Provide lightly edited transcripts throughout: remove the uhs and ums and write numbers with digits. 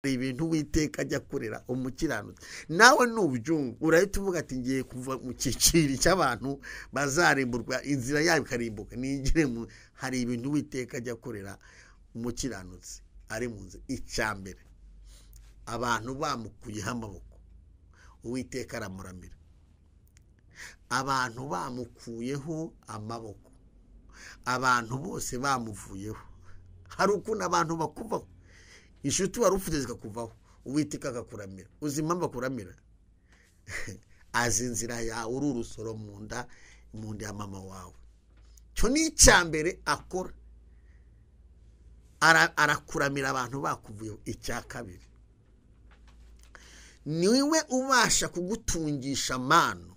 ibintu Uwiteka ajya kurera umukiranutsi. Nawe nubyumva urahita uvuga ati ngiye kuva mu cyiciri cy'abantu bazarimburwa inzira yabo ikarimbuka, nigire mu hari ibintu Uwiteka ajya kurera umukiranutsi ari mu nzira. Icyambere, abantu bamukuyeho amaboko Uwiteka aramuramira. Abantu bamukuyeho amaboko, abantu bose bamuvuyeho. Hari ukuntu abantu bakuvaho, inshuti wari ufite zikakuvaho, Uwiteka akakuramira. Uzi impamvu akuramira? Azi inzira yawe uri urusoro mu nda ya mama wawe. Cyo ni icyambere akora, arakuramira abantu bakuvuyeho. Icya kabiri, niwe ubasha kugutungisha amano,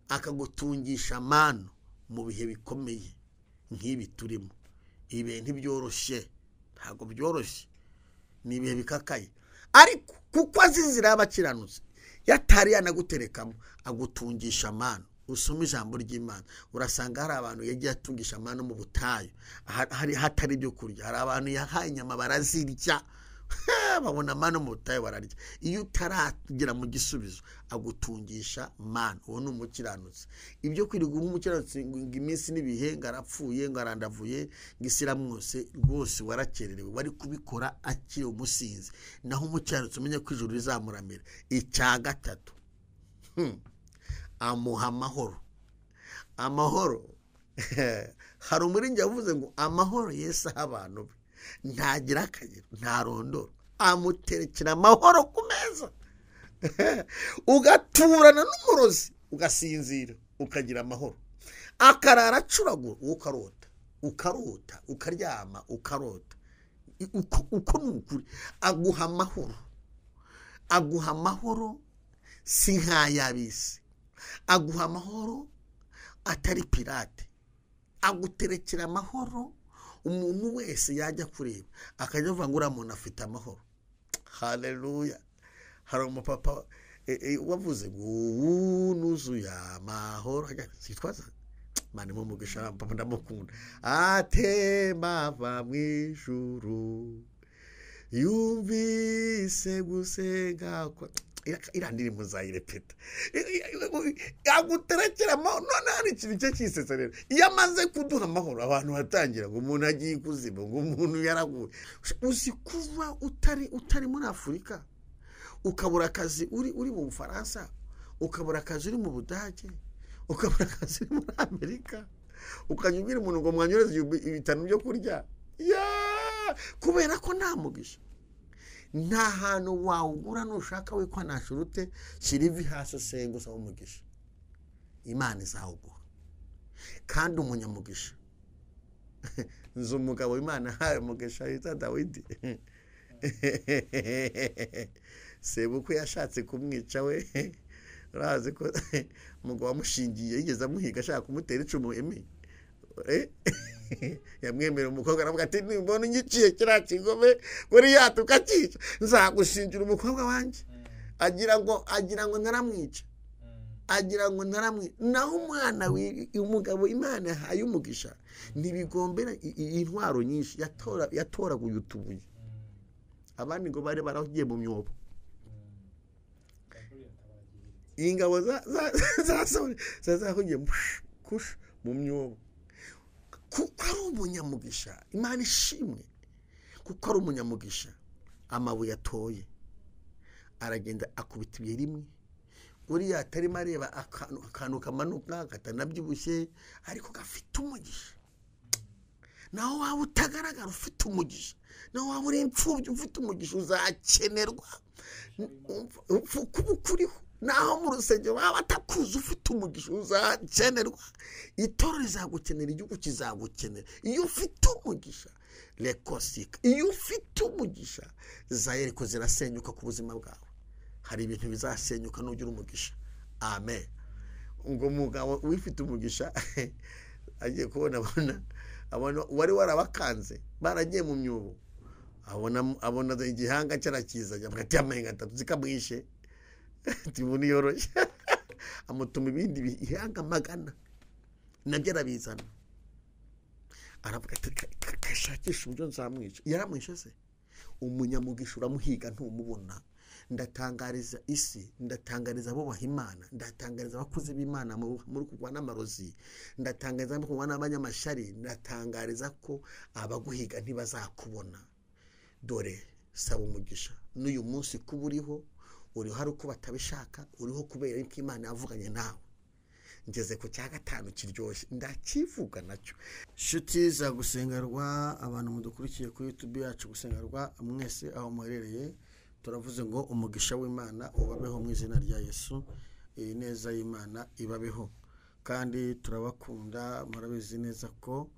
akagutungisha amano mu bihe bikomeye nk'ibi turimo. Ibi ntibyoroshye, ntabwo byoroshye, ni ibihe bikakaye, ariko kuko azi inzira y'abakiranutsi yatari yanaguterekamo agutungisha amano. Usoma ijambo ry'Imana urasanga hari abantu yagiye atungisha amano mu butayu hatari ibyo kurya. Hari abantu yahaye inyama barazirya babona amano mu butayu bararya. Iyo utaragera mu gisubizo agutungisha amano, uwo ni umukiranutsi. Ibyo kwirirwa umukiranutsi ngo iminsi n'ibihe ngo arapfuye ngo arandavuye ngo isi iramwose, rwose warakererewe, wari kubikora akiri umusinzi. Naho umukiranutsi umenye ko ijuru rizamuramira. Icya gatatu, amuha amahoro. Amahoro hari umuringi yavuze ngo amahoro Yesu aha abantu be ntagira akagero ntarondoro, amuterekera amahoro ku meza. Ugaturana n'umurozi ugasinzira ukagira amahoro. Akarara acuragura ukarota ukaryama ukarota. Uko ni ukuri, aguha amahoro. Aguha amahoro si nk'ay'ab'isi, aguha amahoro atari pirate. Aguterekera amahoro umuntu wese yajya kureba akajya avuga ngo uriya muntu afite amahoro. Haleluya. Hari umupapa wavuze ngo ubu nuzuye amahoro, sitwaza mani mu mugisha, papa ndamukunda. Atemba ava mu ijuru yumvise gusenga kwa irandiri muzayirepeta. Aguterekera amahoro. None hari ikintu cyo kisetsa rero, iyo amaze kuduha amahoro abantu batangira ngo umuntu agiye kuzima, ngo umuntu yaraguye. Uzi kuva utari muri Afurika ukabura akazi uri mu Bufaransa, ukabura akazi uri mu Budage, ukabura akazi uri muri Amerika, ukajya ubwira umuntu ngo mwanyureze ibitanu byo kurya, kubera ko nta mugisha. Nta hantu wawugura nushaka we kwa nashurute, shirivi hasi sengo usaba umugisha, Imana izawuguha. Kandi umunyamugisha nzi umugabo Imana haye umugisha yita Dawidi. Sebukwe yashatse kumwica we, urazi ko umugabo wamushingiye yigeze amuhiga ashaka kumutera icumu emi. Yamwemerera umukobwa aravuga ati nimbona ngiciye kiriya kigome buriya tukakica nzagushingira umukobwa wanjye. Agira ngo naramwica, agira ngo naramwica. Naho umwana umugabo Imana yahaye umugisha ntibigombera intwaro nyinshi, yatoraguye utubuye. Abandi ngo bari baragiye mu myobo, ingabo zazahugiye mu myobo. Kuko ari umunyamugisha, Imana ishimwe. Kuko ari umunyamugisha, amabuye atoye aragenda akubita ibuye rimwe. Uriya atarimo areba akantu kamanuka katanabyibushye ariko gafite umugisha. Naho waba utagaragara ufite umugisha, naho waba uri imfubyi ufite umugisha, uzakenerwa kuba ukuriho. Naho mu rusengero waba atakuzi ufite umugisha, uzakenerwa. Itorero rizagukenera, igihugu kizagukenera. Iyo ufite umugisha lekosika, iyo ufite umugisha Yeriko zirasenyuka ku buzima bwawe. Hari ibintu bizasenyuka nugira umugisha. Amen. Ngo umugabo wifite umugisha agiye kubona wari warabakanze baragiye mu myobo, abona igihanga cyarakiza hagati y'amahinga atatu zikamwishe. Tibuni yoroshye amutuma ibindi bihanga magana nabyo arabizana. Aravuga ati kashakisha uburyo nzamwica. Yaramwishe se? umunyamugisha uramuhiga ntumubona. Ndatangariza isi, ndatangariza abo bahimana, ndatangariza abakuze b'Imana muri kugwa n'amarozi, ndatangariza abo kugwa n'abanyamashari, ndatangariza ko abaguhiga ntibazakubona. Dore saba umugisha n'uyu munsi kuba uriho hari uko batabishaka, uriho kubera ko Imana yavuganye nawe. Ngeze ku cya gatanu kiryoshye ndakivuga nacyo. Nshuti za gusengerwa, abantu mudukurikiye kuri YouTube yacu gusengerwa mwese aho muherereye, turavuze ngo umugisha w'Imana ubabeho mu izina rya Yesu. Ineza y'Imana ibabeho, kandi turabakunda, murabizi neza ko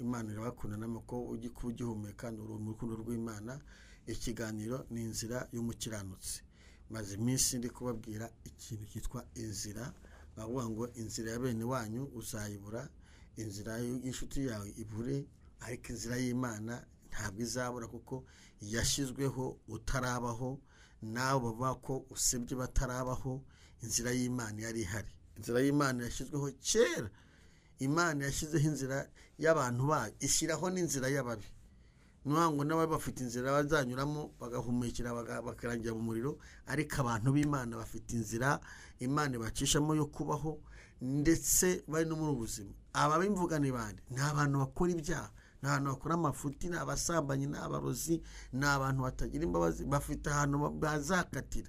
Imana irabakunda namako ugihumeka kandi uri mu rukundo rw'Imana. Ikiganiro ni inzira y'umukiranutsi. Maze iminsi ndi kubabwira ikintu cyitwa inzira, bavuga ngo inzira ya bene wanyu uzayibura, inzira y'inshuti yawe ibure, ariko inzira y'Imana ntabwo izabura, kuko yashyizweho utarabaho, nawe bavuga ko usebye batarabaho. Inzira y'Imana yari ihari, inzira y'Imana yashyizweho kera. Imana yashyizeho inzira y'abantu bayo, ishyiraho n'inzira y'ababi. Nuhango n'ababi bafite inzira bazanyuramo bagahumekera bakarangira mu muriro, ariko abantu b'Imana bafite inzira Imana bacishamo yo kubaho ndetse bari no muri ubuzima. Ababi mvuga ni bande? Ni abantu bakora ibyaha, ni abantu bakora amafuti, ni abasambanyi, ni abarozi, ni abantu batagira imbabazi, bafite ahantu bazakatira.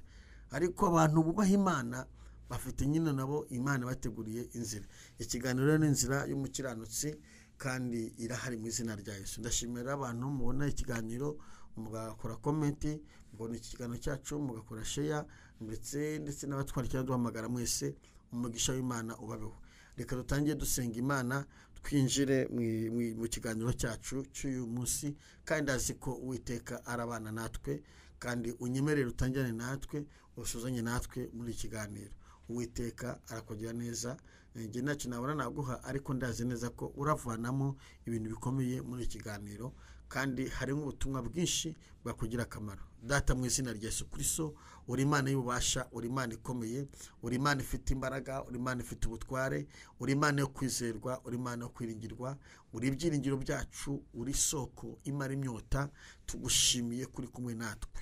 Ariko abantu bubaha Imana bafite nyine nabo Imana bateguriye inzira. Ikiganiro ni inzira y'umukiranutsi, kandi irahari mu izina rya Yesu. Ndashimira abantu mubona ikiganiro, mugakora comment, mubona ikiganiro cyacu, mugakora share, ndetse n'abatwara duhamagara mwese. Umugisha w'Imana ubabeho. Reka dutangiye dusenga Imana, twinjire mu kiganiro cyacu cy'uyu munsi, kandi azi ko Uwiteka arabana natwe, kandi unyemerere utangirane natwe, usuzanye natwe muri ikiganiro. Uwiteka arakugira neza. Nge ntacyo nabona naguha, ariko ndazi neza ko uravanamo ibintu bikomeye muri ikiganiro, kandi harimo ubutumwa bwinshi bwakugira akamaro. Data, mu izina rya Yesu Kristo, uri Imana y'ububasha, uri Imana ikomeye, uri Imana ifite imbaraga, uri Imana ifite ubutware, uri Imana yo kwizerwa, uri Imana yo kwiringirwa, uri ibyiringiro byacu, uri soko imara imyota. Tugushimiye kuri kumwe natwe.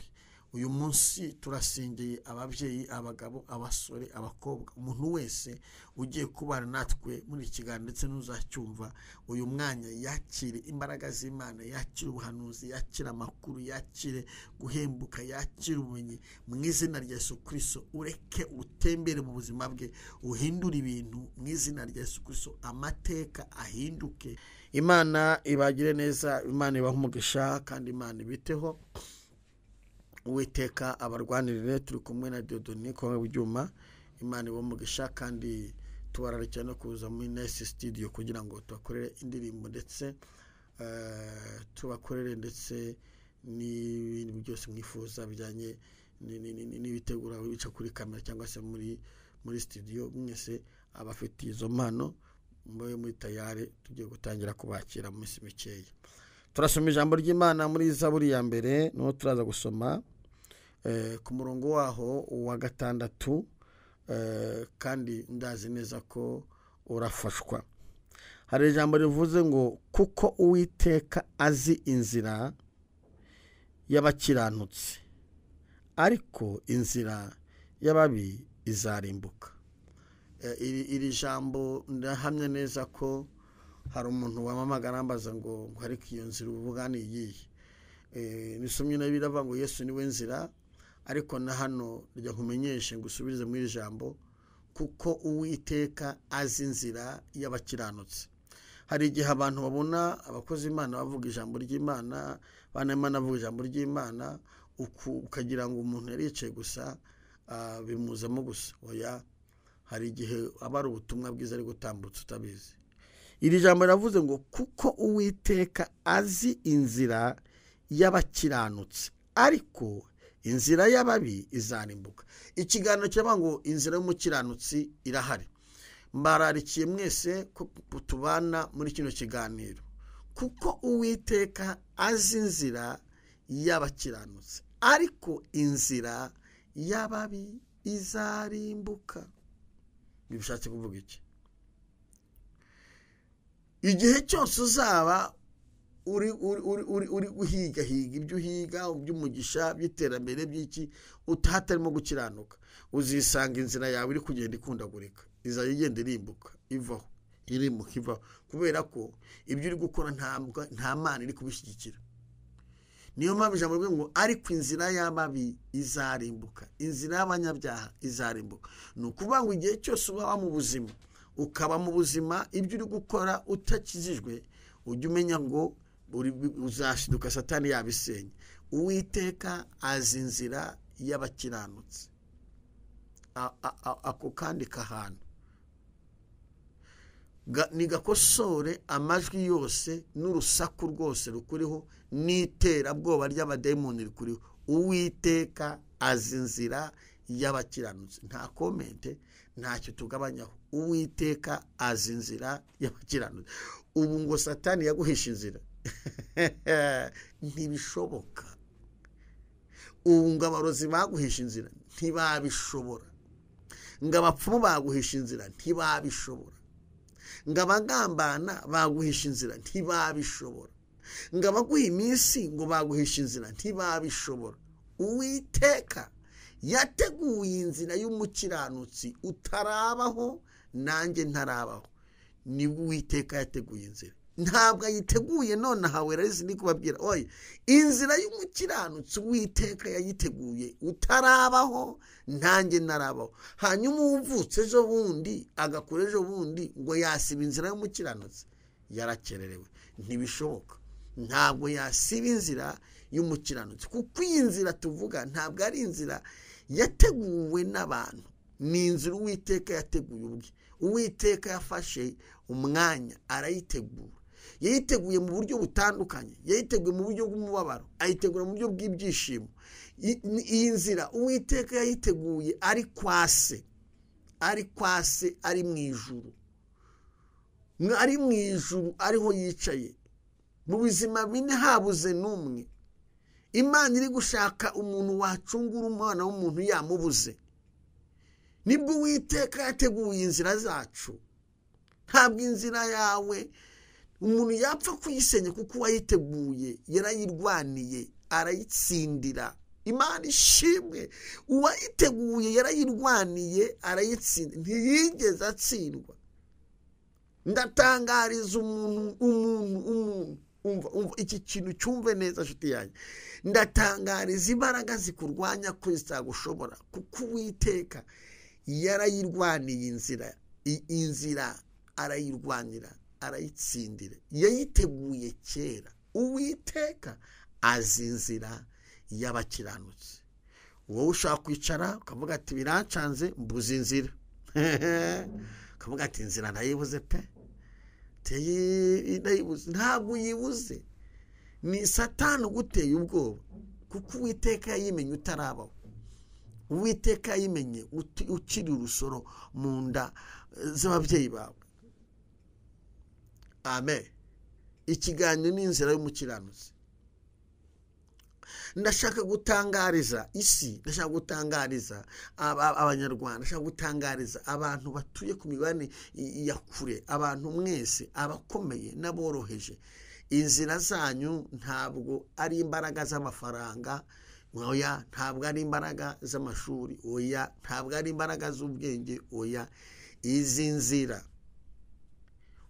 Uyu munsi turasengeye ababyeyi, abagabo, abasore, abakobwa, umuntu wese ugiye kubana natwe muri ikiganiro ndetse n'uzacyumva. Uyu mwanya yakire imbaraga z'Imana, yakire ubuhanuzi, yakire amakuru, yakire guhembuka, yakire ubumenyi mu izina rya Yesu Kristo. Ureke utembere mu buzima bwe, uhindure ibintu mu izina rya Yesu Kristo, amateka ahinduke. Imana ibagire neza, Imana ibahe umugisha, kandi Imana ibiteho. Uwiteka abarwanirire. Turi kumwe na Dieudonné kwa Byuma. Imana ibamugisha, kandi tubararikira no kuza muri Nice Studio kugira ngo tubakorere indirimbo, ndetse tubakorere ndetse n'ibintu byose mwifuza bijyanye n'ibitegura bica kuri kamera cyangwa se muri studio. Mwese abafite izo mpano mbaye muri tayari, tugiye gutangira kubakira mu minsi mikeya. Turasoma ijambo ry'Imana muri Zaburi ya mbere, no turaza gusoma ku murongo waho wa 6, kandi ndazi neza ko urafashwa. Hari ijambo rivuze ngo kuko Uwiteka azi inzira y'abakiranutsi, ariko inzira y'ababi izarimbuka. Iri jambo ndahamya neza ko hari umuntu wamamagara ambaza ngo ariko iyo nzira uvuga ni iyihe? Nisomye na biravuga ngo Yesu niwe nzira, ariko na hano rya nkumenyeshe ngo usubirize muri ijambo kuko Uwiteka azi inzira y'abakiranutsi. Hari igihe abantu babona abakozi Imana bavuga ijambo ry'Imana, bana Imana bavuga ijambo ry'Imana, ukagira ngo umuntu yaricaye gusa bimuzamo gusa. Oya, hari igihe aba ari ubutumwa bwiza ari gutambutsa utabizi. Iri jambo riravuze ngo kuko Uwiteka azi inzira y'abakiranutsi, ariko inzira y'ababi izarimbuka. Ikiganiro cyaba ngo inzira y'umukiranutsi irahari. Mbararikiye mwese ko tubana muri kino kiganiro, kuko Uwiteka azi inzira y'abakiranutsi, ariko inzira y'ababi izarimbuka. Bishatse kuvuga iki? Igihe cyose uzaba uri guhiga ibyo uhiga by'umugisha by'iterambere by'iki utatarimo gukiranuka, uzisanga inzira yawe iri kugenda ikundagurika, izajya igenda irimbuka ivaho irimuka ivaho, kubera ko ibyo uri gukora nta mana iri kubishyigikira. Niyo mpamvu ijambo rivuga ngo ariko inzira y'ababi izarimbuka, inzira y'abanyabyaha izarimbuka. Ni ukuvuga ngo igihe cyose uba mu buzima, ukaba mu buzima ibyo uri gukora utakizijwe, ujye umenya ngo uzashiduka Satani yabisenye. Uwiteka azi inzira y'abakiranutsi. Ako kandi kahana nigakosore amajwi yose n'urusaku rwose rukuriho n'iterabwoba ry'abadayimoni rikuriho. Uwiteka azi inzira y'abakiranutsi. Nta komente, ntacyo tugabanyaho. Uwiteka azi inzira y'abakiranutsi. Ubu ngo Satani yaguhisha inzira ntibishoboka. Ubu ngo abarozi baguhisha inzira ntibabishobora. Ngo abapfumu baguhisha inzira ntibabishobora. Ngo abagambana baguhisha inzira ntibabishobora. Ngo abaguha iminsi ngo baguhisha inzira ntibabishobora. Uwiteka yateguye inzira y'umukiranutsi utarabaho, nanjye ntarabaho. Nibwo Uwiteka yateguye inzira. Ntabwo ayiteguye none hawe rezi ni kubabwira oye, inzira y'umukiranutsi Uwiteka yayiteguye utarabaho, nanjye narabaho. Hanyuma uvutse ejo bundi agakora ejo bundi ngo yasiba inzira y'umukiranutsi, yarakererewe. Ntibishoboka. Ntabwo yasiba inzira y'umukiranutsi, kuko iyi nzira tuvuga ntabwo ari inzira yateguwe n'abantu, ni inzira Uwiteka yateguye ubwe. Uwiteka yafashe umwanya arayitegura. Yayiteguye mu buryo butandukanye, yayiteguye mu buryo bw'umubabaro, ayitegura mu buryo bw'ibyishimo. Iyi nzira Uwiteka yayiteguye ari kwase, ari mu ijuru, ariho yicaye. Mu buzima bine habuze n'umwe. Imana iri gushaka umuntu wacungura umwana w'umuntu yamubuze. Nibwo Uwiteka yateguye inzira zacu. Ntabwo inzira yawe umuntu yapfa kuyisenya, kuko wayiteguye, yarayirwaniye, arayitsindira. Imana ishimwe. Uwayiteguye yarayirwaniye, arayitsinda, ntiyigeze atsindwa. Ndatangariza umuntu umva iki kintu cyumve neza nshuti yanjye. Ndatangariza imbaraga zikurwanya ko zitagushobora, kuko Uwiteka yarayirwaniye inzira arayirwanira, arayitsindira. Yayiteguye kera. Uwiteka azi inzira y'abakiranutsi. Wowe ushaka kwicara ukavuga ati birancanze, mbuze inzira. Ukavuga ati inzira nayibuze pe, ntabwo uyibuze. Ni Satani uguteye ubwoba, kuko Uwiteka yayimenye utarabaho. Uwiteka yayimenye ukiri urusoro mu nda z'ababyeyi bawe. Amen. Ikiganiro ni inzira y'umukiranutsi. Ndashaka gutangariza isi, ndashaka gutangariza abanyarwanda, ndashaka gutangariza abantu batuye ku migabane ya kure, abantu mwese, abakomeye n'aboroheje. Inzira zanyu ntabwo ari imbaraga z'amafaranga, oya, ntabwo ari imbaraga z'amashuri, oya, ntabwo ari imbaraga z'ubwenge, oya. Izi nzira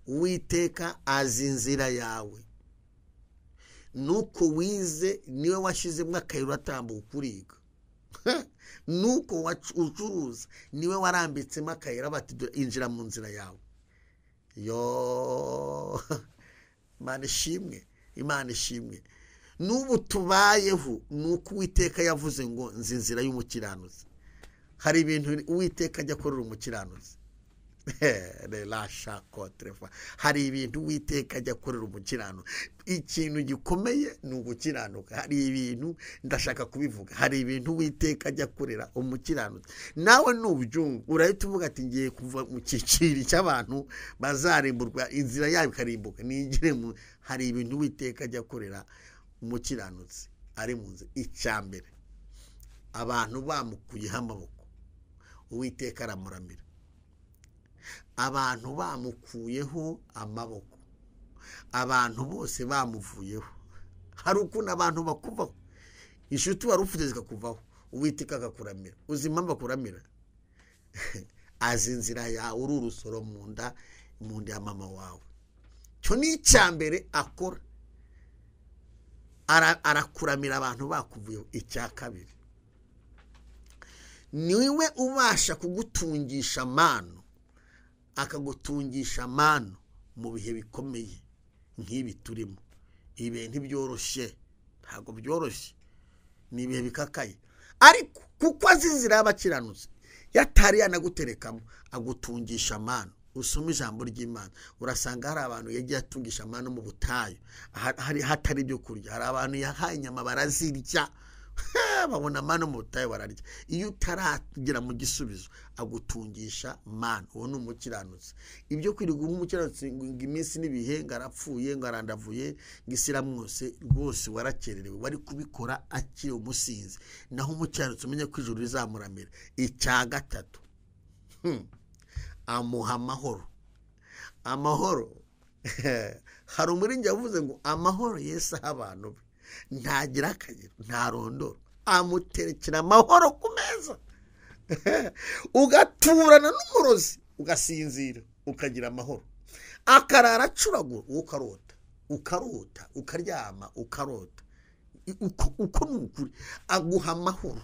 Uwiteka azi inzira yawe. Nuko wize niwe washizemo akayira uratambuka ukuriga. Nuko ucuruza niwe warambitsemo akayira bati injira mu nzira yawe. Yo Imana ishimwe. N'ubu tubayeho nuko Uwiteka yavuze ngo nzi inzira y'umukiranutsi. Hari ibintu Uwiteka ajya akorera umukiranutsi. Hari ibintu Uwiteka ajya akorera umukiranutsi. Ikintu gikomeye ni ugukiranuka. Hari ibintu ndashaka kubivuga. Hari ibintu Uwiteka ajya akorera umukiranutsi. Nawe nubyumva urahita uvuga ati ngiye kuva mu cyiciri cy'abantu bazarimburwa, inzira yabo ikarimbuka, nigire mu. Hari ibintu Uwiteka ajya akorera umukiranutsi ari mu nzira. Icyambere, abantu bamukuyeho amaboko, Uwiteka aramuramira. Abantu bamukuyeho amaboko, abantu bose bamuvuyeho. Hari ukuntu abantu bakuvaho, inshuti wari ufite zikakuvaho, Uwiteka akakuramira. Uzi impamvu akuramira? Azi inzira yawe, uri urusoro mu nda ya mama wawe. Cyo ni icyambere akora, arakuramira abantu bakuvuyeho. Icya kabiri, niwe ubasha kugutungisha amano, akagutungisha amano mu bihe bikomeye nk'ibi turimo. Ibi ntibyoroshye, ntabwo byoroshye, ni ibihe bikakaye, ariko kuko azi inzira y'abakiranutsi, yatari yanaguterekamo, agutungisha amano. Usoma ijambo ry'Imana, urasanga hari abantu yagiye atungisha amano mu butayu, hatari ibyo kurya. Hari abantu yahaye inyama barazirya, babona amano mu butayu bararya. Iyo utaragera mu gisubizo, agutungisha amano. Uwo ni umukiranutsi. Ibyo kwirirwa umukiranutsi ngo iminsi n'ibihe, ngo arapfuye, ngo arandavuye, ngo isi iramwose, rwose warakererewe. Wari kubikora akiri umusinzi. Naho umukiranutsi umenye ko ijuru rizamuramira. Icya gatatu, amuha amahoro. Amahoro. Hari umurinzi yavuze ngo amahoro Yesu aha abantu be, ntagira akagero, ntarondora, amuterekera amahoro ku meza. Ugaturana n'umurozi, ugasinzira, ukagira amahoro. Akarara acuragura, ukarota, ukaryama, ukarota. Uko ni ukuri. Aguha amahoro.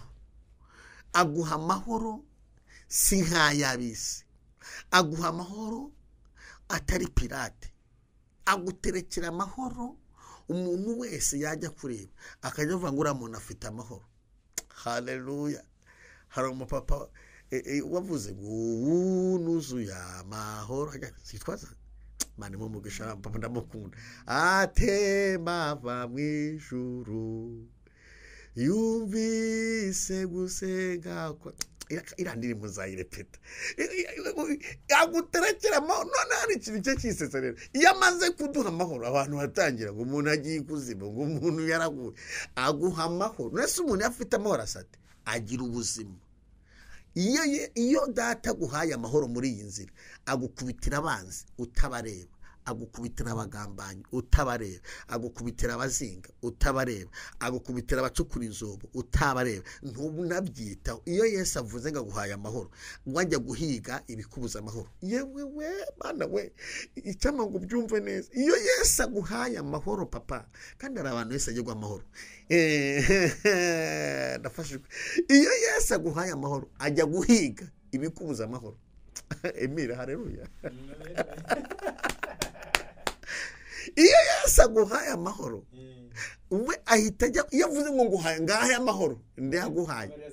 Aguha amahoro si nk'ay'ab'isi. Aguha amahoro atari pirate. Aguterekera amahoro, umuntu wese yajya kureba akajya avuga ngo uriya muntu afite amahoro. Haleluya. Hari umupapa wavuze ngo nuzuye amahoro, sitwaza mani mu mugisha, papa ndamukunda. Atemba ava mu ijuru, yumvise gusenga kwa irandiri muzayirepeta. Aguterekera amahoro. None hari ikintu cyo kisetsa rero, iyo amaze kuduha amahoro, abantu batangira ngo umuntu agiye ikuzimu, ngo umuntu yaraguye. Aguha amahoro. Nese umuntu afite amahoro asate, agira ubuzima. Iyo data guhaye amahoro muri iyi nzira, agukubitira abanzi utabareba, agukubitira abagambanyi utabareba, agukubitira abazinga utabareba, agukubitira abacukura inzobo utabareba, ntunabyitaho. Iyo Yesu avuze ngo aguhaye amahoro, wajya guhiga ibikubuza amahoro. Yewe we bana we, icyama ngo byumve neza. Iyo Yesu aguhaye amahoro papa, kandi hari abantu Yesu agiye guha amahoro. Ndafashijwe. Iyo Yesu aguhaye amahoro, ajya guhiga ibikubuza amahoro. Emira, haleluya. Iyo Yesu aguhaye amahoro, we ahita ajya, iyo avuze ngo nguhaye ngahe amahoro, ndaguhaye,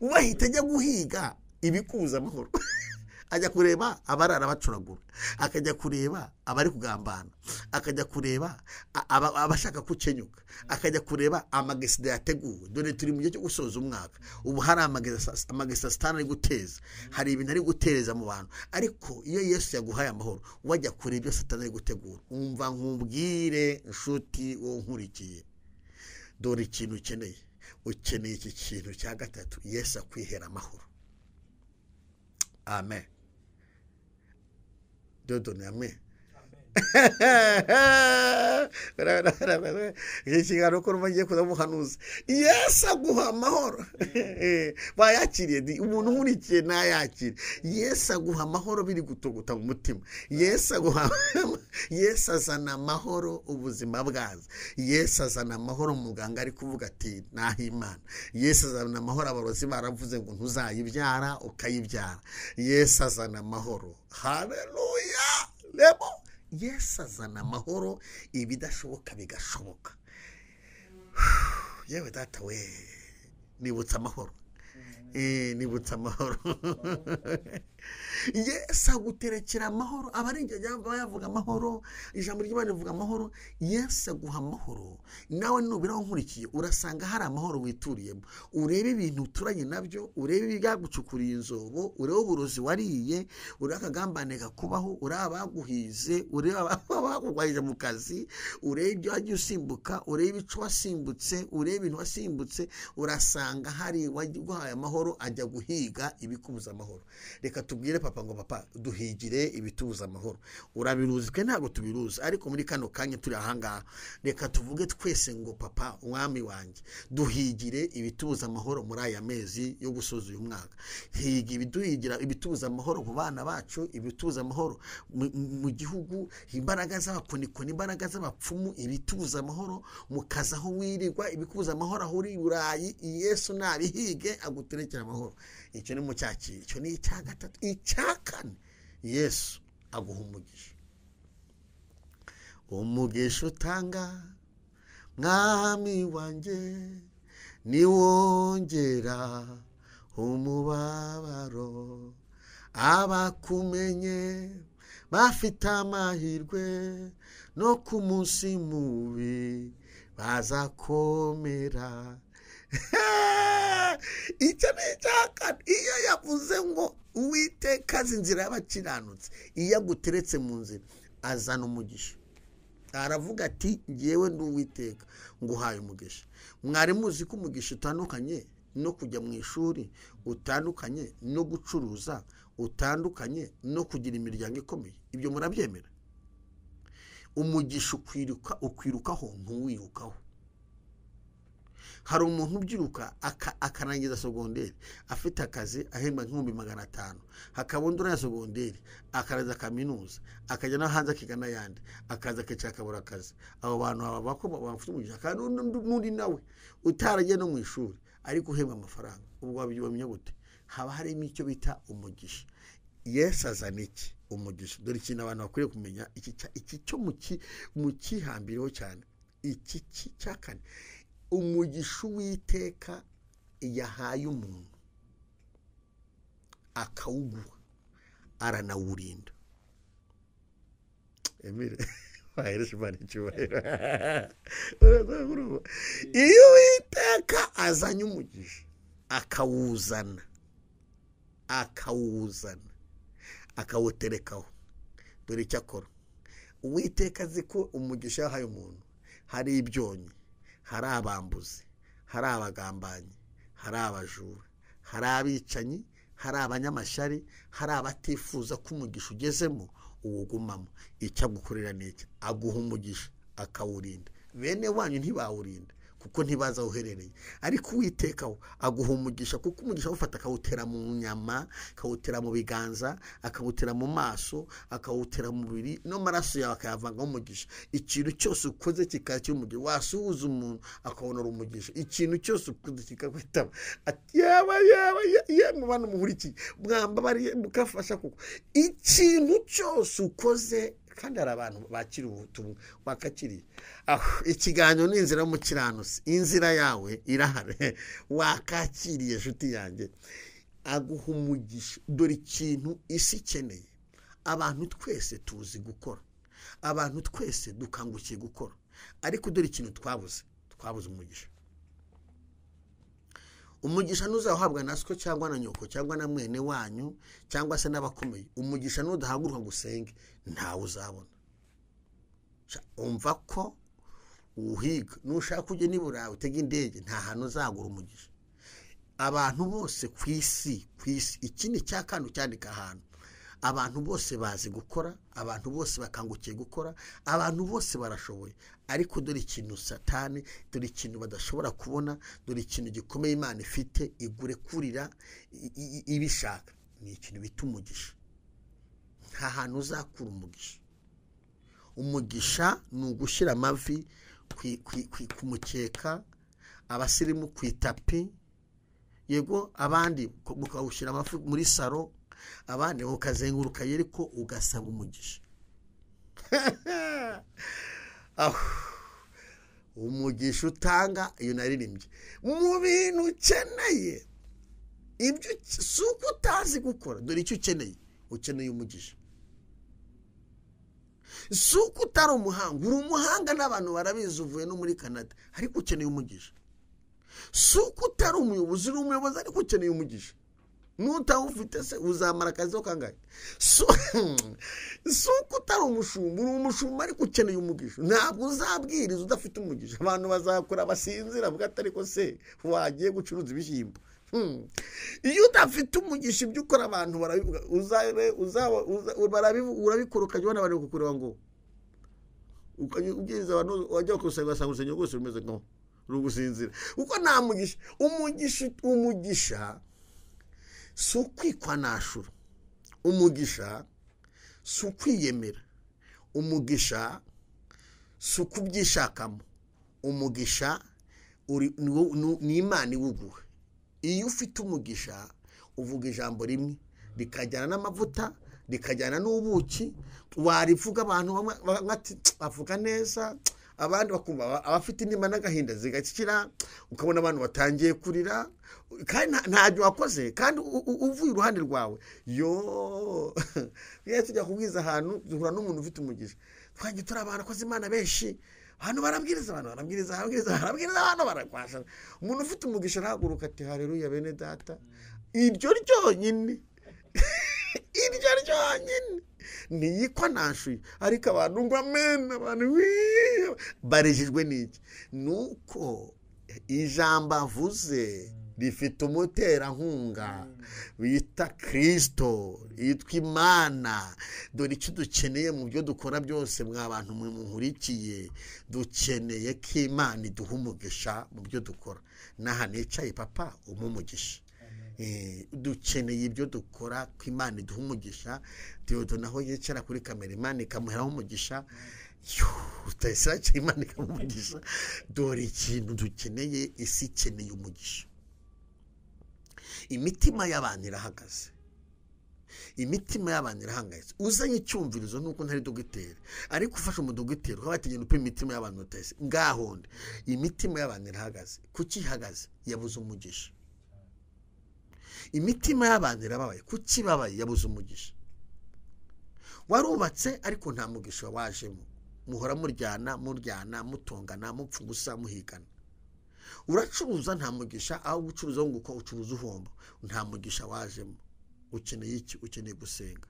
we ahita ajya guhiga ibikubuza amahoro. Ajya kureba abarara bacuragura, akajya kureba abari kugambana, akajya kureba abashaka kukenyuka, akajya kureba amagesida yateguwe. Dore turi mu gihe cyo gusoza umwaka, ubu hari amagesida Satani ari guteza, hari ibintu ari gutereza mu bantu. Ariko iyo Yesu yaguhaye amahoro, wajya kureba ibyo Satani ari gutegura. Umva nkubwire inshuti wo nkurikiye, dore ikintu ukeneye iki kintu cya gatatu, Yesu akwihera amahoro. Amen. Dodo ni amen. Ikigano ko rumagiye kuzamuhanuza. Yesu aguha amahoro. Bayakiriye umuntu nkurikiye nayakire. Yesu aguha amahoro biri gutogota mu mutima. Yesu azana amahoro ubuzima bwazo. Yesu azana amahoro muganga ari kuvuga ati naho Imana. Yesu azana amahoro abarozi baravuze ngo ntuzayibyara ukayibyara. Yesu azana amahoro. Haleluya. Lebo Yesu azana amahoro, ibidashoboka bigashoboka. Yewe data we, nibutsa amahoro. Nibutsa amahoro. Yesu aguterekera amahoro. Abarinjye bavuga amahoro, ijambo ry'Imana rivuga amahoro. Yesu aguha amahoro. Nawe nubira nkurikiye, urasanga hari amahoro wituriyemo. Urebe ibintu uturanye nabyo, urebe ibigagucukuriye inzobo, urebe uburozi wariye, urebe akagambane gakubaho, urebe abaguhize, urebe abakugwahije mu kazi, urebe ibyo wagiye usimbuka, urebe ibico wasimbutse, urebe ibintu wasimbutse, urasanga hari waguhaye amahoro ajya guhiga ibikubuza amahoro. Reka tubwire papa ngo papa duhigire ibitubuza amahoro. Urabiruzi twe ntabwo tubiruzi, ariko muri kano kanya turi ahangaha reka tuvuge twese ngo papa umwami wanjye duhigire ibitubuza amahoro muri aya mezi yo gusoza uyu mwaka. Higa ibiduhigira ibitubuza amahoro ku bana bacu, ibitubuza amahoro mu gihugu, imbaraga z'abakonikoni, imbaraga z'abapfumu, ibitubuza amahoro mu kazi aho wirirwa, ibikubuza amahoro aho uri Burayi, Yesu nabihige aguterekera amahoro. Icyo ni mu cyakira. Icyo ni icya gatatu. Icya kane, Yesu aguha umugisha. Umugisha utanga mwami wanjye niwongera umubabaro, abakumenye bafite amahirwe no ku munsi mubi bazakomera. Icyo ni icyaka. Iyo yavuze ngo Uwiteka azi inzira y'abakiranutsi, iyo aguteretse mu nzira azana umugisha. Aravuga ati ngewe ndi Uwiteka nguhaye umugisha. Mwari muzi ko umugisha utandukanye no kujya mu ishuri, utandukanye no gucuruza, utandukanye no kugira imiryango ikomeye. Ibyo murabyemera? Umugisha ukwirukaho ntuwirukaho. Hari umuntu ubyiruka akarangiza sogonderi afite akazi ahemba $500, hakaba undi ya sogonderi akaraza kaminuza akajya no hanze akiga n'ayandi, akaza akicara akabura akazi. Abo bantu baba ko bafite umugisha. Kandi n'undi nawe utaragiye no mu ishuri ariko uhemba amafaranga. Ubwo wabyibamye gute? Haba harimo icyo bita umugisha. Yesu azana iki? Umugisha. Dore ikintu abantu bakwiriye kumenya, iki cyo mu kihambireho cyane. Iki cya kane, umugisha Uwiteka yahaye umuntu akawuguha aranawurinda. Emire wahereje Imana icyubahiro. Iyo Uwiteka azanye umugisha akawuzana akawuterekaho, dore icyo akora. Uwiteka azi ko umugisha yahaye umuntu hari ibyonyi, hari abambuzi, hari abagambanyi, hari abajura, hari abicanyi, hari abanyamashyari, hari abatifuza ko umugisha ugezemo uwugumamo. Icyo agukorera n'iki? Aguha umugisha akawurinda. Bene wanyu ntibawurinda kuko ntibaza aho uherereye, ariko Uwiteka aguha umugisha kuko umugisha awufata akawutera mu nyama, akawutera mu biganza, akawutera mu maso, akawutera mu mubiri, no maraso yawe akayavanga umugisha. Ikintu cyose ukoze kikakira umugisha. Wasuhuza umuntu akabonera umugisha. Ikintu cyose ukoze kikakwitaba ati yaba mu bantu muhurikiye mwamba bari mukafasha kuko ikintu cyose ukoze. Kandi hari abantu bakira ubutumwa bakakiriye. Ikiganiro ni inzira y'umukiranutsi. Inzira yawe irahari, wakakiriye nshuti yanjye. Aguha umugisha. Dore ikintu isi ikeneye. Abantu twese tuzi gukora, abantu twese dukangukiye gukora, ariko dore ikintu twabuze umugisha. Umugisha ntuzahabwa na siko cyangwa na nyoko cyangwa na mwene wanyu cyangwa se n'abakomeye. Umugisha nudahaguruka gusenge ntawe uzabona. Umva ko uhiga nushaka kujya nibura utega indege nta hantu uzagura umugisha. Abantu bose ku isi ikindi cyakandi cyandika ahantu. Abantu bose bazi gukora, abantu bose bakangukiye gukora, abantu bose barashoboye, ariko dore ikintu Satani, dore ikintu badashobora kubona, dore ikintu gikomeye Imana ifite igure kurira ibishaka, ni ikintu bita umugisha. Nta hantu uzakura umugisha. Umugisha ni ugushyira amavi ku mukeka, abasirimu ku itapi, yego abandi mukawushyira amavi muri saro, abandi ukazenguruka yeriko ugasaba umugisha. Umugisha utanga iyo naririmbye mu bintu ukeneye. Ibyo suko utazi gukora, dore icyo ukeneye umugisha. Suko utari umuhanga, uri umuhanga n'abantu barabizi uvuye no muri Canada, ariko ukeneye umugisha. Suko utari umuyobozi, uri umuyobozi ariko ukeneye umugisha. Nutawufite se uzamara akazi kangahe? Suko utari umushumba, uri umushumba ariko ukeneye umugisha. Ntabwo uzabwiriza udafite umugisha. Abantu bazakora basinzira vuga atari ko se wagiye gucuruza ibishyimbo. iyo udafite umugisha ibyo ukora abantu barabivuga urabikora ukajya ubona abantu kukureba ngo ugeze abantu wajya ugasanga urusengero rwose rumeze nko rugusinzira kuko nta umugisha si ukwikwanashura, umugisha si ukwiyemera, umugisha si ukubyishakamo, umugisha ni Imana iwuguha. Iyo ufite umugisha uvuga ijambo rimwe rikajyana n'amavuta rikajyana n'ubuki, warivuga abantu bavuga neza, abandi bakumva abafite intima n'agahinda zigakira, ukabona abantu batangiye kurira kandi ntacyo wakoze kandi uvuye iruhande rwawe. Iyo tujya kubwiza ahantu duhura n'umuntu ufite umugisha, twagiye turi abantu akoze Imana benshi, abantu barabwiriza abantu barakwasha. Umuntu ufite umugisha arahaguruka ati haleluya bene data. Iryo ryonyine ntiyikwa nashuye, ariko abantu ngo amen, abantu barejejwe n'iki? Nuko ijambo avuze rifite umuterankunga bita Kristo, yitwa Imana. Dore icyo dukeneye mu byo dukora byose, mwa bantu mwe munkurikiye, dukeneye ko Imana iduha umugisha mu byo dukora. Naha nicaye papa umugisha, dukeneye ibyo dukora ko Imana iduha umugisha. Theodo naho yicara kuri kamera, Imana ikamuheraho umugisha. Utayisakira Imana ikamugisha. Dore ikintu dukeneye, isi ikeneye umugisha. Imitima y'abantu irahagaze, imitima y'abantu irahangayitse. Uzanye icyumvirizo nuko ntari dogiteri, ariko ufasha umudogiteri ukabategera upe imitima y'abantu utese ngahonde. Imitima y'abantu irahagaze. Kuki ihagaze? Yabuze umugisha. Imitima y'abantu irababaye. Kuki babaye? Yabuze umugisha. Warubatse ariko nta mugisha wajemo, muhora muryana mutongana mupfa gusa muhigana. Uracuruza nta mugisha, aho gucuruza ngo uko ucuruza uhomba, nta mugisha wajemo. Ukeneye iki? Ukeneye gusenga.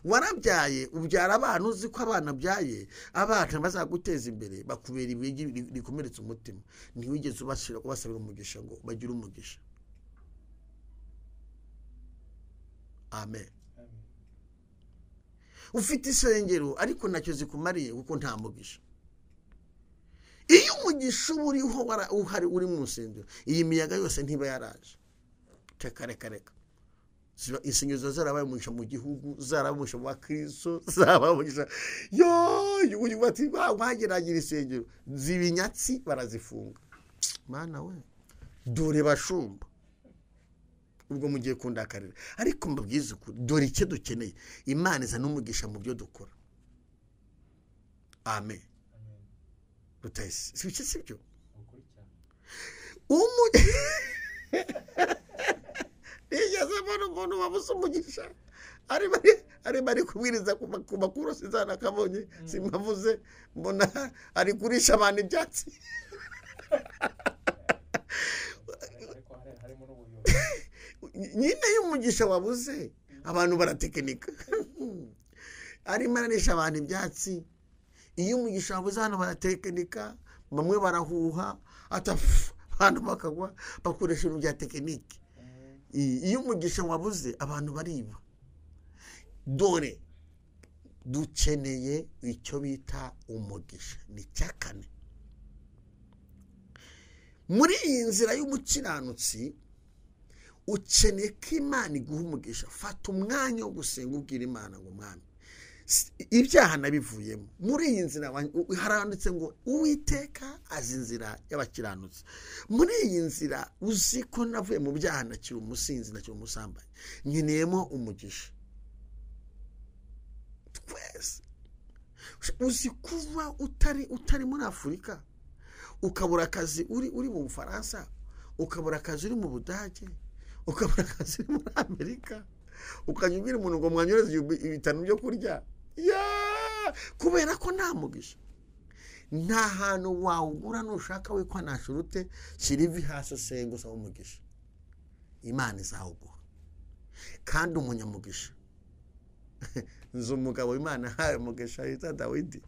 Warabyaye ubyara abantu uzi ko abana byaye abana bazaguteza imbere, bakubera ibigi rikomeretsa umutima, ntiwigeze ubasabira umugisha ngo bagire umugisha. Amen. Ufite isengero ariko ntacyo zikumariye kuko nta mugisha. Iyo umugisha uriho uhari uri mu nsengero, iyi miyaga yose ntiba yaraje. Reka insengero zarabaye umugisha mu gihugu, zarabaye umugisha wa Kristo, zarabaye umugisha. Uyu bati bageragira isengero zibinyatsi barazifunga. Mana we, dore bashumba ubwo mugiye kundakarira. Ariko mbabwiza ukuri, dore icyo dukeneye, Imana iza n'umugisha mu byo dukora. Amen. Utayise sibyo nigeze mbona umuntu wabuze umugisha ari bari kubwiriza ku makuru sizana kabonye simavuze, mbona ari kurisha abantu ibyatsi. Nyine y'umugisha wabuze abantu baratekinika, arimo ararisha abantu ibyatsi. Iyo umugisha wabuze hano baratekinika, bamwe barahuha abantu bakagwa bakoresha ibintu bya tekinike. Iyo umugisha wabuze abantu bariba. Dore dukeneye icyo bita umugisha. Ni cyakane muri iyi nzira y'umukiranutsi, ukeneye ko Imana iguha umugisha. Fata umwanya wo gusenga ubwira Imana ngo Mwami, ibyaha nabivuyemo. Muri iyi nzira haranditse ngo Uwiteka azi inzira y'abakiranutsi. Muri iyi nzira uzi ko navuye mu byaha, nakiri umusinzi, nakiri umusambanyi, nkeneyemo umugisha. Twese uzi kuva utari muri Afurika, ukabura akazi uri mu Bufaransa, ukabura akazi uri mu Budage, ukabura akazi uri muri Amerika, ukajya ubwira umuntu ngo mwanyureze ibitanu byo kurya, kubera ko nta mugisha. Nta hantu wawugura nushaka we kwa nashurute, shirivi hasi senga usaba umugisha. Imana izawuguha. Kandi umunyamugisha, nzi umugabo Imana haye umugisha yita Dawidi.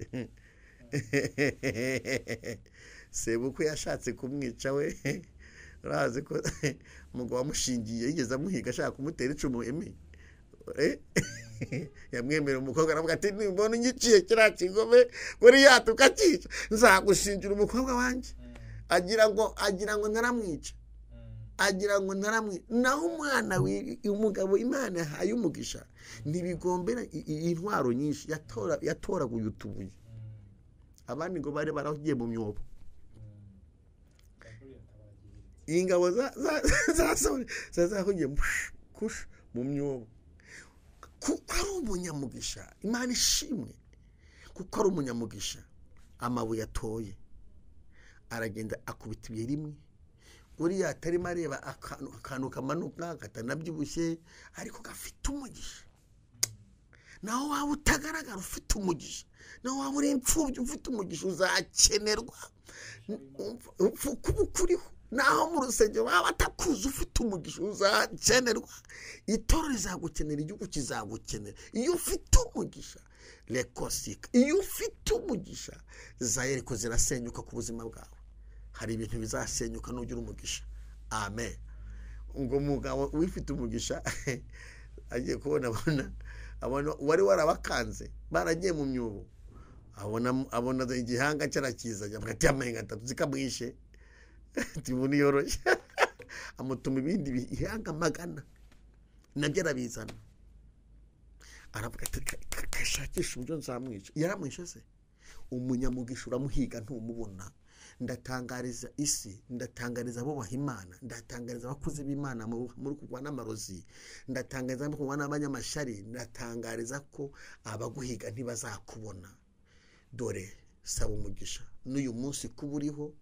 Sebukwe yashatse kumwica we, urazi ko umugabo wamushingiye yigeze amuhiga ashaka kumutera icumu yamwemerera umukobwa aravuga ati nimbona unyiciye kiriya kigome buriya tukakica nzagushingira umukobwa wanjye agira ngo naramwica naho umwana umugabo Imana yahaye umugisha ntibigombera intwaro nyinshi yatoraguye utubuye abandi ngo bari baragiye mu myobo ingabo zazahugiye mu myobo kuko ari umunyamugisha Imana ishimwe kuko ari umunyamugisha amabuye atoye aragenda akubita ibuye rimwe uriya atarimo areba akantu kamanuka katanabyibushye ariko gafite umugisha naho waba utagaragara ufite umugisha naho waba uri imfubyi ufite umugisha uzakenerwa kuba ukuriho naho mu rusengero waba atakuzi ufite umugisha uzakenerwa itorero rizagukenera igihugu kizagukenera iyo ufite umugisha lekosika iyo ufite umugisha zayeriko zirasenyuka ku buzima bwawe hari ibintu bizasenyuka nugira umugisha amen ngo umugabo wifite umugisha agiye kubona wari warabakanze baragiye mu myubo abona igihanga cyarakizanye hagati y'amahinga atatu zikamwishe tibuni yoroshye amutuma ibindi bihanga magana nabyo arabizana aravuga ati kashakisha uburyo nzamwica yaramwishe se umunyamugisha uramuhiga ntumubona ndatangariza isi ndatangariza abo bahimana ndatangariza abakuze b'Imana muri kurwana n'amarozi ndatangariza abo kurwana n'abanyamashari ndatangariza ko abaguhiga ntibazakubona dore saba umugisha n'uyu munsi kuba uriho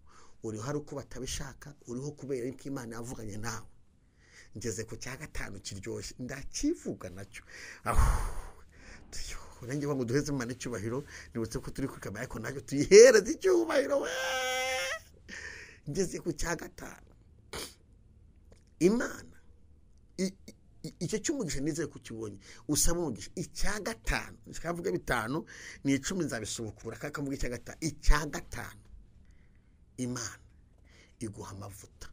hari uko batabishaka uriho kubera ko Imana yavuganye nawe ngeze ku cya gatanu kiryoshye ndakivuga nacyo urenge ngo duheze Imana icyubahiro nibutse ko turi kwikamera ariko nacyo tuyihereze icyubahiro ngeze ku cya gatanu Imana icyo cy'umugisha nizeye kukibonye usaba umugisha icya gatanu nshakavuga bitanu ni 10 nzabisubukura kakavuga icya gatanu icya gatanu Imana iguha amavuta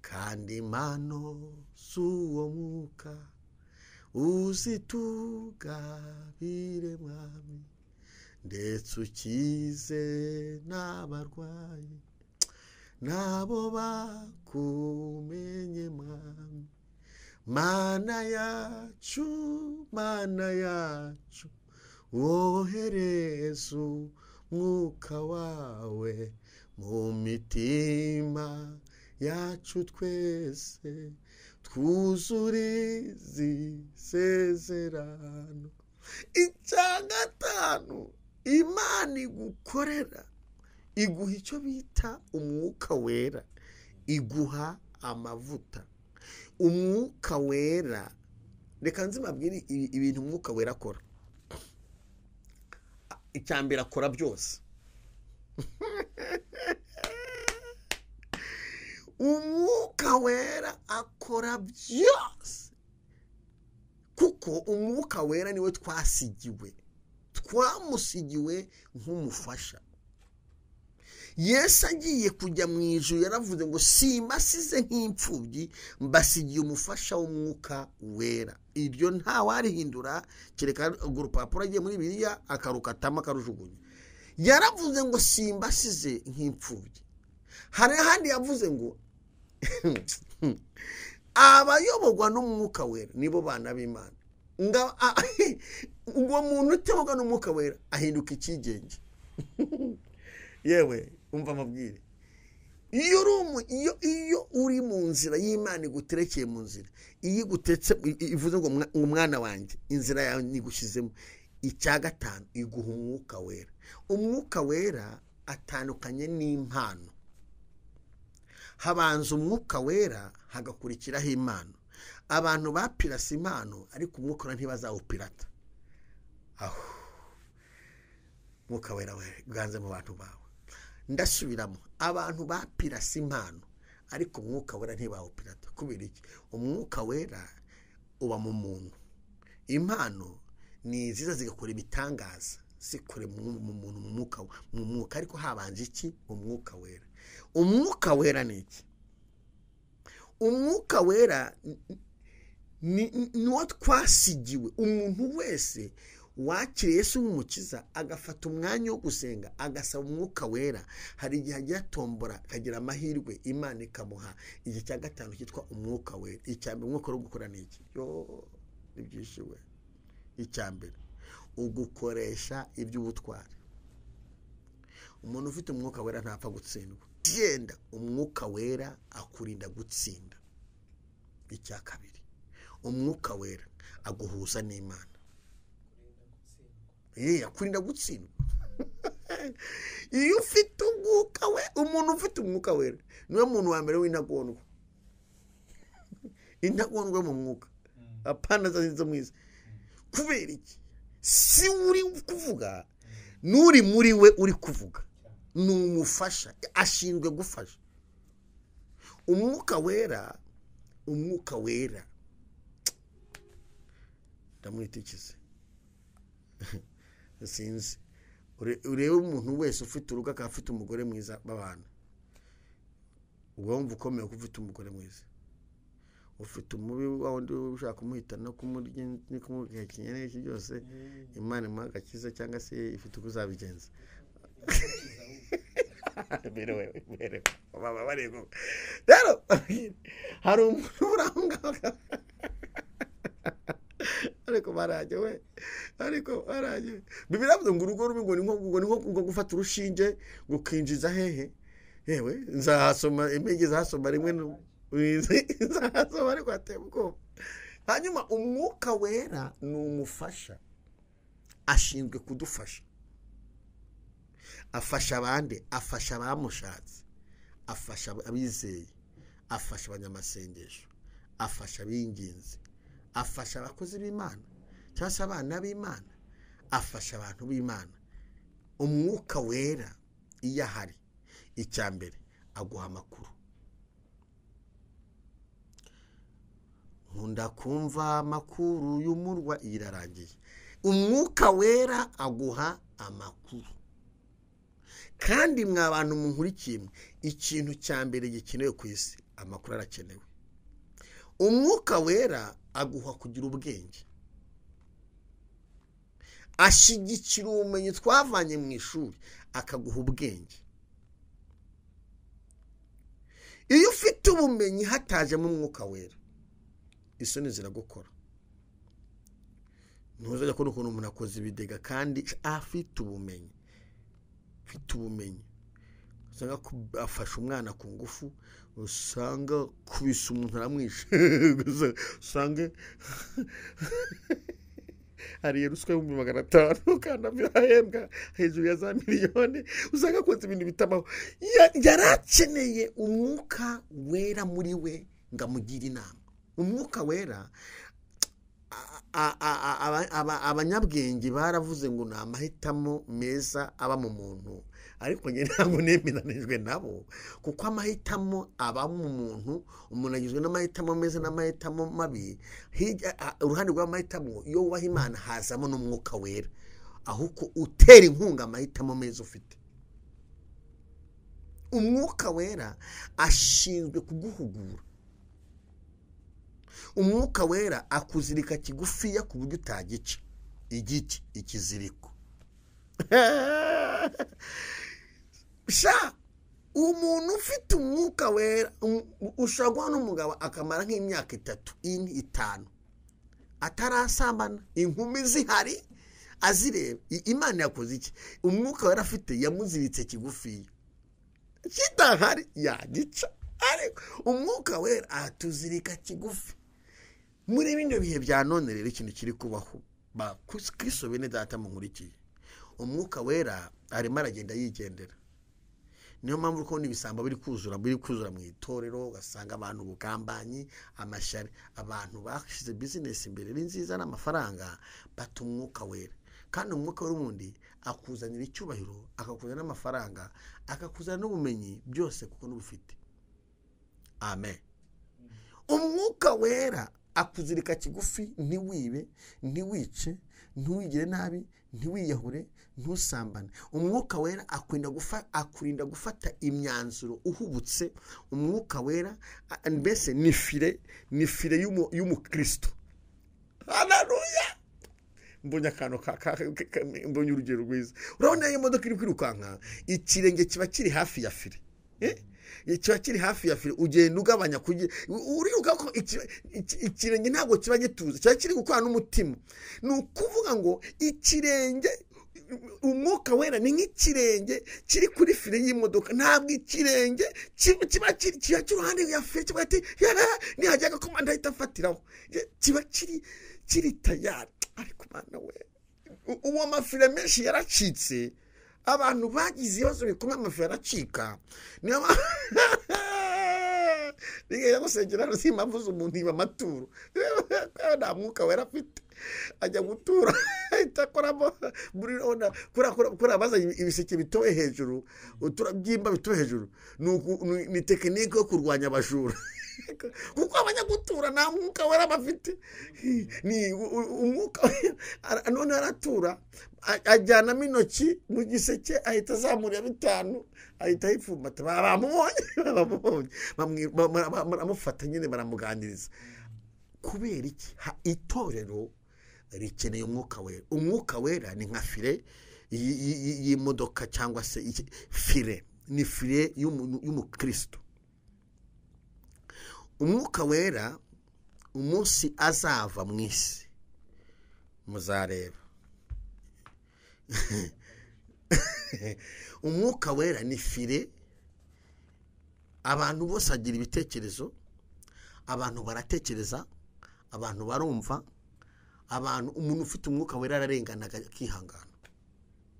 kandi impano z'uwo mwuka uzitugabire mwami ndetse ukize n'abarwayi nabo bakumenye mwami mana yacu wohereza umwuka wawe mu mitima yacu twese twuzurize isezerano icya gatanu Imana igukorera iguha icyo bita umwuka wera iguha amavuta umwuka wera reka nzimabwire ibintu umwuka wera akora icyambere akora byose umwuka wera akora byose kuko umwuka wera niwe twamusigiwe nk'umufasha Yesu agiye kujya mu ijuru yaravuze ngo simbasize nk'imfubyi mbasigiye umufasha w'umwuka wera iryo nta warihindura kereka urupapuro agiye muri Bibiliya akarukatama akarujugunya yaravuze ngo simbasize nk'imfubyi hari ahandi yavuze ngo abayoborwa n'umwuka wera nibo bana b'Imana ngo umuntu utemoga n'umwuka wera ahinduka ikigenge yewe umva amabwire iyo uri mu nzira y'Imana iguterekeye mu nzira iyo igutetse ivuze ngo umwana wanjye inzira yawe nigushizemo icya gatanu iguha umwuka wera atandukanye n'impano habanza umwuka wera hagakurikiraho impano abantu bapirasa impano ariko umwuka ntibazawupirata aho umwuka wera bwanze mu bantu bawe ndasubiramo abantu bapirasa impano ariko umwuka wera ntibawupirata kubera iki umwuka wera uba mu muntu impano ni ziza zigakora ibitangaza zikore mu muntu mu mwuka ariko habanje iki umwuka wera ni iki umwuka wera niwo twasigiwe. Umuntu wese wakiriye Yesu nk'umukiza agafata umwanya wo gusenga agasaba umwuka wera, hari igihe agiye atombora akagira amahirwe Imana ikamuha igihe cya gatanu cyitwa umwuka wera. Icyambere umwuka wo gukora ni iki? Ibyishiwe. Icyambere ugukoresha iby'ubutwari. Umuntu ufite umwuka wera ntapfa gutsindwa. Genda umwuka wera akurinda gutsinda. Icya kabiri umwuka wera aguhuza n'Imana. Akurinda gutsindwa. Iyo ufite umwuka we, umuntu ufite umwuka wera niwe muntu wa mbere w'intagondwa. Intagondwa mu mwuka apana zazizo mwiza. Kubera iki? Si uri kuvuga, nuri muri we uri kuvuga, ni umufasha, ashinzwe gufasha. Umwuka wera ndamwitikize. Sinzi urebe umuntu wese ufite urugo akaba afite umugore mwiza babana, wumva ukomeye ko ufite umugore mwiza. Ufite umubi wundi ushaka kumuhita no kumurya ni kumugekenya n'iki byose, Imana imuha agakiza cyangwa se ifite uko uzabigenza. Mbere baba barego rero hari umuntu uranga ariko baraje we, ariko baraje. Bibiliya ivuga ngo urugo rubi ngo ni nko gufata urushinge gukinjiza hehe. Yewe nzahasoma imigeze hasoma rimwe nzahasoma ariko atebwo. Hanyuma umwuka wera ni umufasha, ashinzwe kudufasha. Afasha abandi, afasha abamushatse, afasha abizeye, afasha abanyamasengesho, afasha ab'ingenzi, afasha abakozi b'Imana cyangwa se abana b'Imana, afasha abantu b'Imana. Umwuka wera iyo ahari, icyambere aguha amakuru. Nkunda kumva amakuru y'umurwa irarangiye. Umwuka wera aguha amakuru. Kandi mwa bantu munkurikiye, ikintu cyambere gikenewe ku isi, amakuru arakenewe. Umwuka wera aguha kugira ubwenge, ashigikira ubumenyi twavanye mu ishuri, akaguha ubwenge. Iyo ufite ubumenyi hatajemo umwuka wera, isoni ziragukora. Ntuzajya kubona ukuntu umuntu akoze ibidega kandi afite ubumenyi. Usanga afasha umwana ku ngufu, usanga kubisa umuntu aramwishe, usanga hari ruswa $500 kandi ahembwa hejuru ya za miliyoni, usanga akoze ibintu bitamaho. Yarakeneye umwuka wera muri we ngamugira inama. Umwuka wera abanyabwenge baravuze ngo ni amahitamo meza aba mu muntu, ariko njye ntabwo nemeranijwe nabo, kuko amahitamo aba mu muntu, umuntu agizwe n'amahitamo meza n'amahitamo mabi. Uruhande rw'amahitamo iyo wubaha Imana hazamo n'umwuka wera, ahubwo utera inkunga amahitamo meza ufite. Umwuka wera ashinzwe kuguhugura. Umwuka wera akuzirika kigufiya ku buryo utagica igiti ikiziriko. Umuntu ufite umwuka wera ushobora n'umugabo akamara nk'imyaka 3, 4, 5 atarasambana, inkumi zihari azireba. Imana yakoze iki? Umwuka wera afite yamuziritse kigufiya, kitahari yagica. Ariko umwuka wera atuzirika kigufi. Muri bino bihe bya none rero ikintu kiri kubaho, ba Kristo bene data mu nkurikiye, umwuka wera arimo aragenda yigendera. Niyo mpamvu uko nibisamba biri kuzura mu itorero, ugasanga abantu bugambanyi, amashari, abantu bashize business imbere ari nziza n'amafaranga, bata umwuka wera. Kandi umwuka w'urundi akuzanira icyubahiro, akakuzanira n'amafaranga, akakuzanira n'ubumenyi, byose kuko n'ubufite. Amen. Umwuka wera akuzirika kigufi, ntiwibe, ntiwice, ntiwigire nabi, ntiwiyahure, ntusambane. Umwuka wera akurinda gufata imyanzuro uhubutse. Umwuka wera mbese ni fire y'umukristo. Haleluya. Mbonye akantu mbonye urugero rwiza. Urabona iyo modoka iri kwirukanka, ikirenge kiba kiri hafi ya fire. Kiba kiri hafi ya fire, ugenda ugabanya uriruka ko ikirenge ntabwo kiba gituze, kiba kiri gukora n'umutima. Ni ukuvuga ngo ikirenge, umwuka wera ni nk'ikirenge kiri kuri fire y'imodoka. Ntabwo ikirenge kiba kiri iruhande ya fire, kiba ati nihajyaga komanda ahita afatiraho. Kiba kiri tayari. Ariko bana we, uwo mafire menshi yaracitse, abantu bagize ibibazo bikomeye, amafire aracika. Niyo niyo gusengera n'impamvu z'umuntu iba amaturo. Nta mwuka wera afite, ajya gutura itakoramo kuri abazanye ibiseke bitoye hejuru, uturabyimba bitoye hejuru. Ni tekinike yo kurwanya abajura. Kuko abanyagutura nta mwuka wera bafite. Ni umwuka none aratura, ajyanamo intoki mu giseke, ahita azamurira 5, ahita ayipfumbata. Bamubonye baramufata nyine, baramuganiriza. Kubera iki? Itorero rikeneye umwuka wera. Umwuka wera ni nka fire y'imodoka, cyangwa se fire ni fire y'umukristo. Umwuka wera umunsi azava mu isi muzareba. Umwuka wera ni fire. Abantu bose agira ibitekerezo, abantu baratekereza, abantu barumva, umuntu ufite umwuka wera ararengana akihangana.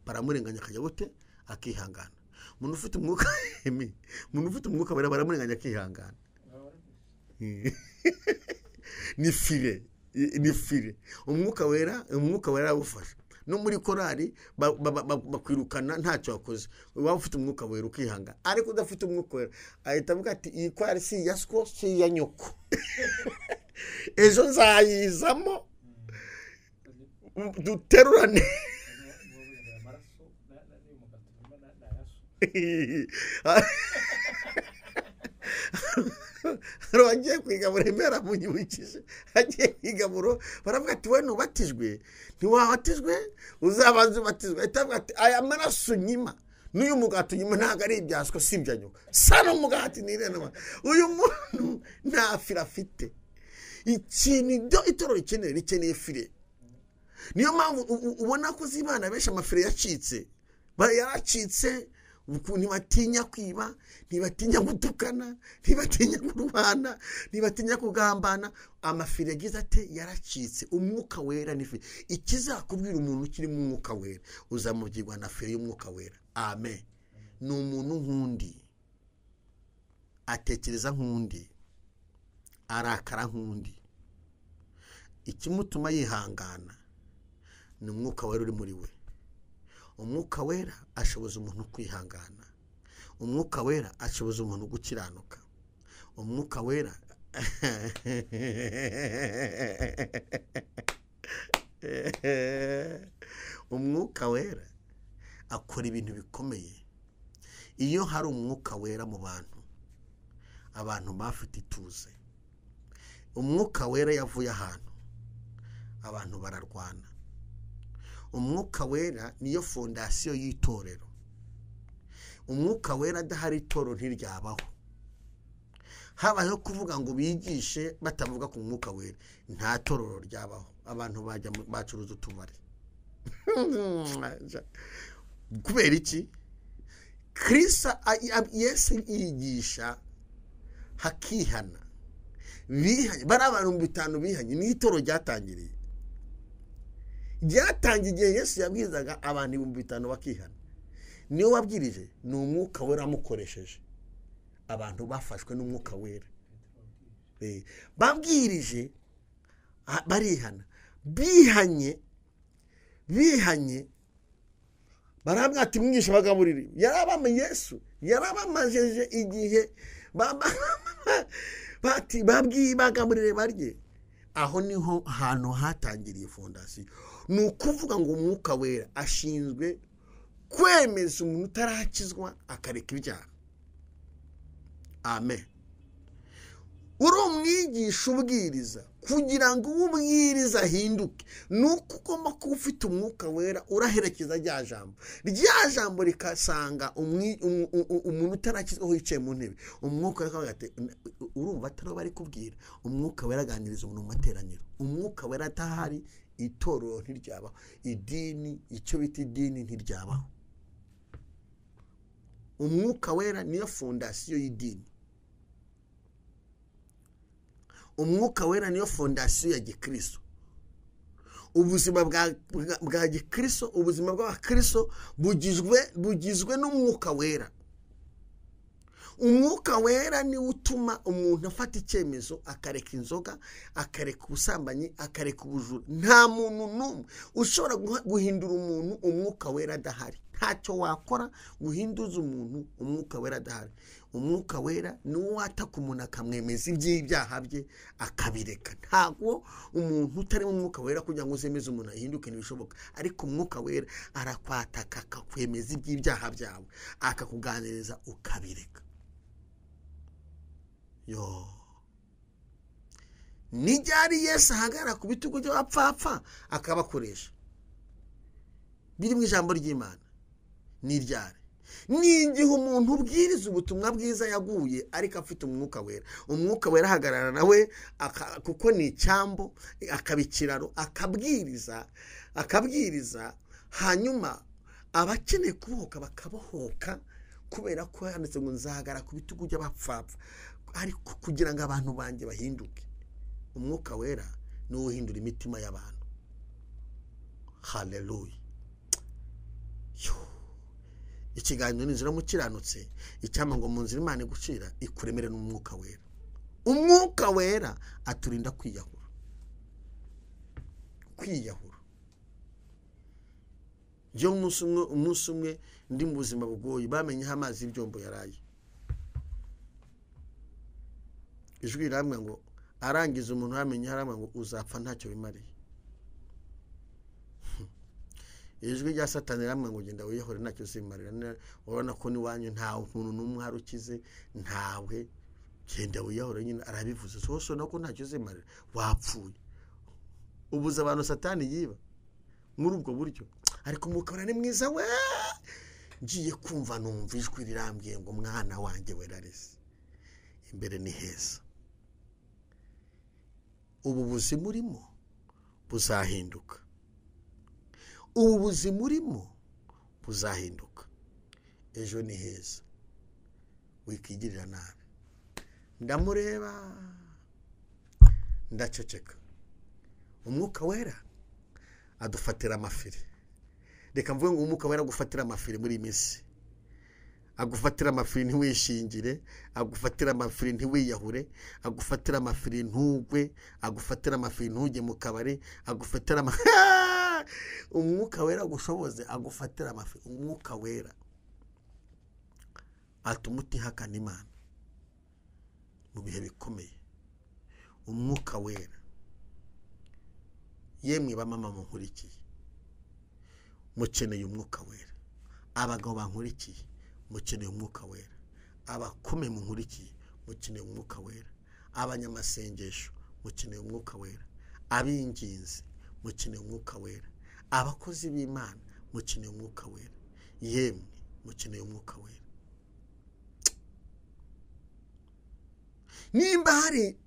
Baramurenganya akajya gute? Akihangana. Umuntu ufite umwuka wera baramurenganya akihangana. Ni fire. Umwuka wera aragufasha. No muri korari bakwirukana ntacyo wakoze. Waba ufite umwuka wera ukihangana. Ariko udafite umwuka wera ahita avuga ati iyi korari si ya sko, si ya nyoko. Ejo nzayizamo duterurane. Agiye kwiga muremera munyibukije, agiye kwiga baravuga ati we nubatijwe, ntiwabatijwe, uzabanza ubatizwe. Ahita ati aya maraso nyima n'uyu mugati nyima ntabwo ari ibyaswa, si ibya nyoko. Sana umugati nirena. Uyu muntu nta fire afite. Ikintu itorero rikeneye fire. Niyo mpamvu ubona ko z'Imana benshi amafire yacitse. Yaracitse. Ntibatinya kwiba, ntibatinya gutukana, ntibatinya kurwana, ntibatinya kugambana. Amafire yagize ate? Yaracitse. Umwuka wera ni fire. Ikizakubwira umuntu ukiri mu mwuka wera, uzamubwirwa na fire y'umwuka wera. Amen. Ni umuntu nk'undi, atekereza nk'undi, arakara nk'undi. Ikimutuma yihangana ni umwuka wera uri muri we. Umwuka wera ashoboza umuntu kwihangana. Umwuka wera ashoboza umuntu gukiranuka. Umwuka wera umwuka wera akora ibintu bikomeye. Iyo hari umwuka wera mu bantu, abantu bafite ituze. Umwuka wera yavuye ahantu, abantu bararwana. Umwuka wera niyo fondasiyo y'itorero. Umwuka wera adahari itorero ntiryabaho. Habayeho kuvuga ngo bigishe batavuga ku mwuka wera, nta torero ryabaho. Abantu bajya bacuruza utubari. Kubera iki? Kristo Yesu yigisha hakihana. Bari abantu 5 bihanye, ni itorero ryatangiriye. Ryatangiye igihe Yesu yabwizaga abantu 5,000 bakihana. Niyo wabwirije, ni umwuka wera amukoresheje. Abantu bafashwe n'umwuka wera. Babwirije barihana. Bihanye barabwira ati mwigisha bagaburire. Yarabamenye Yesu, yarabamajeje igihe bati babwiye bagaburire barye. aho niho hantu hatangiriye fondasiyo. Ni ukuvuga ngo umwuka wera ashinzwe kwemeza umuntu utarakizwa akareka ibyaha. Amen. Uri umwigisha ubwiriza, kugira ngo ubwiriza ahinduke nuko ugomba kuba ufite umwuka wera uraherekeza rya jambo rikasanga umuntu utarakizwaho yicaye mu ntebe. Umwuka wera ati urumva atari bari kubwira. Umwuka wera aganiriza umuntu mu materaniro. Umwuka wera atahari itorero ntiryabaho, idini, icyo bita idini ntiryabaho. Umwuka wera niyo fondasiyo y'idini. Umwuka wera niyo fondasiyo ya gikristo. Ubuzima bwa gikristo, ubuzima bw'abakristo bugizwe n'umwuka wera. Umwuka wera ni utuma umuntu afata icyemezo akareka inzoga, akareka ubusambanyi, akareka ubujura. Nta muntu n'umwe ushobora guhindura umuntu umwuka wera adahari. Ntacyo wakora guhinduza umuntu umwuka wera adahari. Umwuka wera ni wataka umuntu akamwemeza iby'ibyaha bye akabireka. Ntabwo umuntu utari mu mwuka wera kugira ngo uzemeze umuntu ahinduke ntibishoboka. Ariko umwuka wera arakwataka akakwemeza iby'ibyaha byawe, akakuganiriza ukabireka. Nijyari Yesu ahagara ku bitugu by'abapfapfa akabakoresha. Biri mu ijambo ry'Imana. Niryari n'igihe umuntu ubwiriza ubutumwa bwiza yaguye ariko afite umwuka wera. Umwuka wera ahagarara nawe kuko ni icyambo, akabikiraro, akabwiriza hanyuma abakeneye kubohoka bakabohoka, kubera ko yanditse ngo nzahagara ku bitugu by'abapfapfa ariko kugira ngo abantu banjye bahinduke. Umwuka wera ni uhindura imitima y'abantu. Haleluya. Ikiganiro n'inzira mukiranutse, icyama ngo mu nzira Imana igucira ikuremere n'umwuka wera. Umwuka wera aturinda kwiyahura. Yo umunsi umwe ndi mu buzima bugoye, bamenyeho amazi y'ibyombo yaraye. Ijwi riramwe ngo arangiza umuntu yamenye haramwe ngo uzapfa ntacyo bimariye. Ijwi rya Satani riramwe ngo genda wiyahore ntacyo uzimarira. Urabona ko niwanyu nta muntu n'umwe harukize, ntawe, genda wiyahore nyine arabivuze. So nako ntacyo uzimarira, wapfuye. Ubuza abantu Satani yiba muri ubwo buryo. Ariko umwuka wera ni mwiza we. Ngiye kumva numva ijwi rirambwiye ngo mwana wanjye werarese, imbere ni heza. Ubu buzima urimo buzahinduka. Ubu buzima urimo buzahinduka. Ejo ni heza, wikigirira nabi. Ndamureba ndaceceka. Umwuka wera adufatira amafiri. Reka mvuge ngo umwuka wera gufatira amafiri muri minsi. Agufatira amafiri ntiwishingire, agufatira amafiri ntiwiyahure, agufatira amafiri ntugwe, agufatira amafiri ntujye mu kabari, agufatira umwuka wera gushoboze agufatira amafiri. Umwuka wera atuma utihakana Imana mu bihe bikomeye. Umwuka wera, yemwe bamama munkurikiye, mukeneye umwuka wera. Abagabo bankurikiye mukeneye umwuka wera. Abakome munkurikiye mukeneye umwuka wera. Abanyamasengesho mukeneye umwuka wera. Abinginzi mukeneye umwuka wera. Abakozi b'Imana mukeneye umwuka wera. Yemwe mukeneye umwuka wera.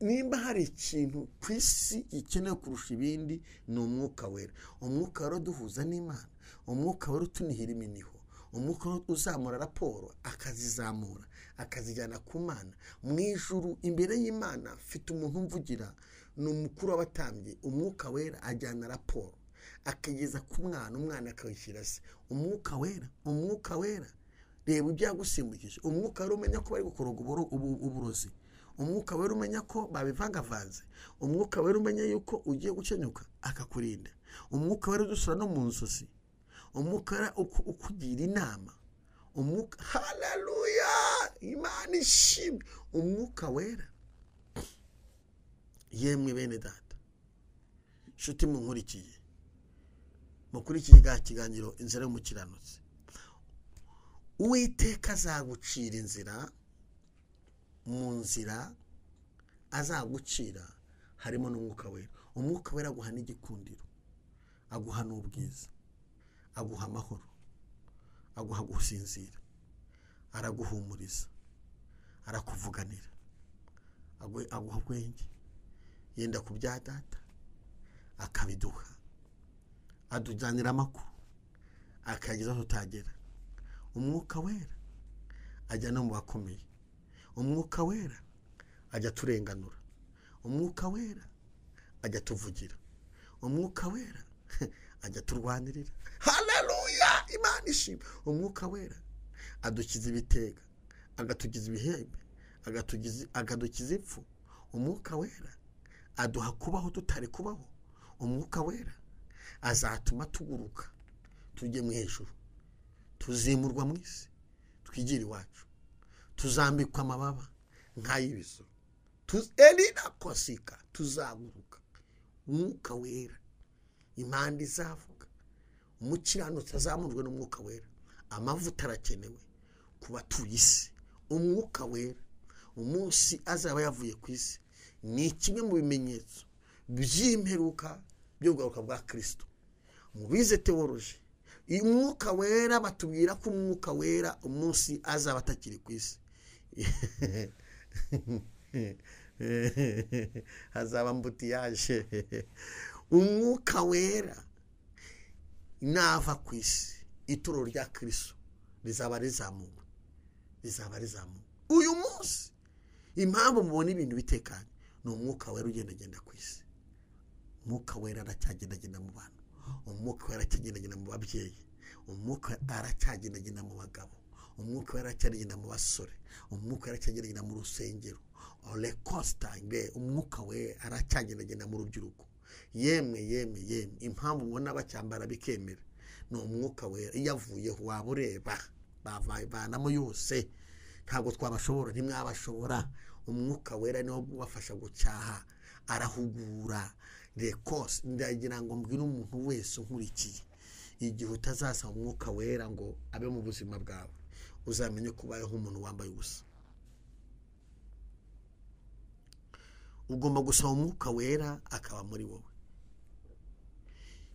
Nimba hari ikintu ku isi gikeneye kurusha ibindi ni umwuka wera. Umwuka wera duhuza n'Imana. Umwuka wera utunihira iminiho. Umwuka wera uzamura raporo akazizamura akazijyana ku Mana mu ijuru imbere y'Imana. Mfite umuntu umvugira, ni umukuru w'abatambyi. Umwuka wera ajyana raporo akageza ku mwana, umwana akayishyira se. Umwuka wera reba ibyagusimbukije. Umwuka wera umenya ko bari gukoroga uburozi. Umwuka wera umenya ko babivangavanze. Umwuka wera umenya yuko ugiye gukenyuka akakurinda. Umwuka wera udusura no mu nzozi. Umwuka wera ukugira inama. Umwuka, haleluya, Imana ishimwe. Umwuka wera, yemwe bene data, nshuti munkurikiye mukurikiye kiganiro inzira y'umukiranutsi. Uwiteka azagucira inzira, mu nzira azagucira harimo n'umwuka wera. Umwuka wera aguha n'igikundiro, aguha n'ubwiza, aguha amahoro, aguha gusinzira, araguhumuriza, arakuvuganira, aguha ubwenge, yenda ku bya data akabiduha, adujyanira amakuru akageza aho tutagera. Umwuka wera ajya no mu bakomeye, umwuka wera ajya turenganura, umwuka wera ajya tuvugira, umwuka wera ajya turwanirira. Haleluya, Imana ishimwe. Umwuka wera adukiza ibitega, agatugiza ibihembe, agadukiza ipfu. Umwuka wera aduha kubaho tutari kubaho. Umwuka wera azatuma tuguruka tujye mu hejuru, tuzimurwa mu isi, twigira iwacu, tuzambikwa amababa nk'ay'ibizu, elina kosika, tuzaguruka. Umwuka wera impande izavuga, umukiranutsi azamurwe n'umwuka wera. Amavuta arakenewe ku batuye isi. Umwuka wera umunsi azaba yavuye ku isi ni kimwe mu bimenyetso by'imperuka byo kugaruka bwa Kristo. Mu bize teoloji, umwuka wera batubwira ko umwuka wera umunsi azaba atakiri ku isi hazaba mbutiyaje. Umwuka wera nava ku isi, ituro rya Kristo rizaba rizamuwe. Uyu munsi impamvu mubona ibintu bitekanye ni umwuka wera ugendagenda ku isi. Umwuka wera aracyagendagenda mu bantu, umwuka wera aracyagendagenda mu babyeyi, umwuka aracyagendagenda mu bagabo, umwuka wera aracyagendagenda mu basore, umwuka wera aracyagendagenda mu rusengero. Ole Costa nge umwuka wera aracyagendagenda mu rubyiruko. Yemwe impamvu mubona bacyambara bikemera ni umwuka wera. Iyo avuyeho waba ureba bavanamo yose, ntabwo twabashobora, ntimwabashobora. Umwuka wera niwo ubafasha gucyaha, arahugura. Rekose ndagira ngo mbwire umuntu wese unkurikiye, igihe utazasaba umwuka wera ngo abe mu buzima bwawe, uzamenye kubayeho nk'umuntu wambaye ubusa. Ugomba gusaba umwuka wera akaba muri wowe.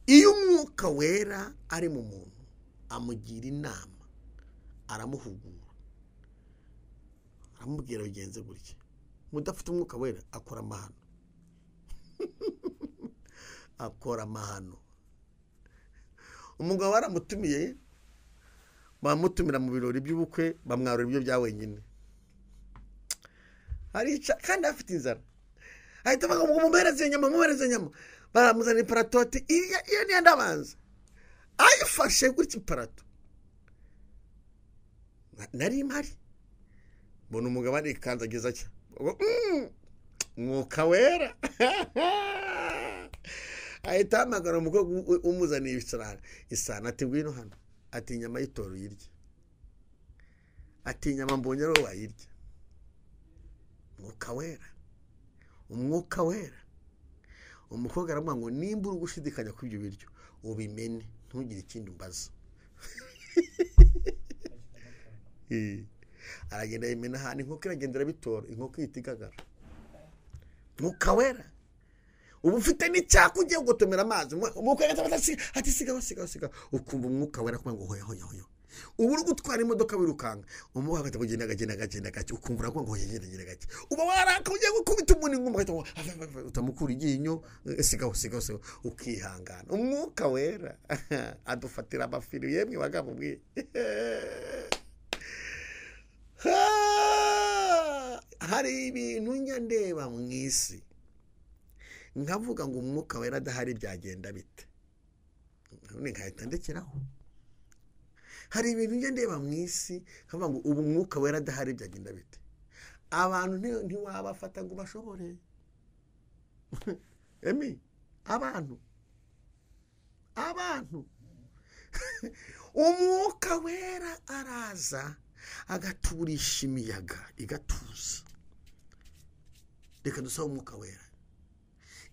Iyo umwuka wera ari mu muntu, amugira inama, aramuhugura, aramubwira bigenze gutya. Mudafite umwuka wera akora amahano akora amahano. Umugabo baramutumiye, bamutumira mu birori by'ubukwe, bamwarura ibyo bya wenyine, arica kandi afite inzara. Ahita bavuga ngo mumereze nyama, baramuzana iparatote. Iyo niyo ndabanza ayifashe gutya iparato, nari mpari mbona umugabo arikanzagiza cya umwuka wera ahita hamagara umukobwa umuzaniye isana, ati ngwino hano, ati inyama y'itoro yirya, ati inyama mbonye ari wayirya. Umwuka wera umukobwa aravuga ngo nimba uri gushidikanya kuri ibyo biryo ubimene, ntugire ikindi umbaza. Aragenda yimena ahantu inkoko iragendera bitora, inkoko ihita igagara. Umwuka wera ubu ufite n'icyaka ugiye gutomera amazi, umwuka wera ati sigaho, ukumva umwuka wera kuvuga ngo hoya. Ubu uri gutwara imodoka wirukanga, umuha agata kugenda gake, ukumva ngo hoya genda gake. Uba waraka ugiye gukubita umuntu inguma, utamukura iryinyo, sigaho, ukihangana. Umwuka wera adufatira amafiri, yemwe bagabo mwe. Hari ibintu njya ndeba mu isi nkavuga ngo umwuka wera adahari byagenda bite, nkahita ndekeraho. Hari ibintu njya ndeba mu isi nkavuga ngo ubu umwuka wera adahari byagenda bite. Abantu ntiwabafata ngo bashobore. abantu umwuka wera araza agaturisha imiyaga igatuza. Reka dusaba umwuka wera.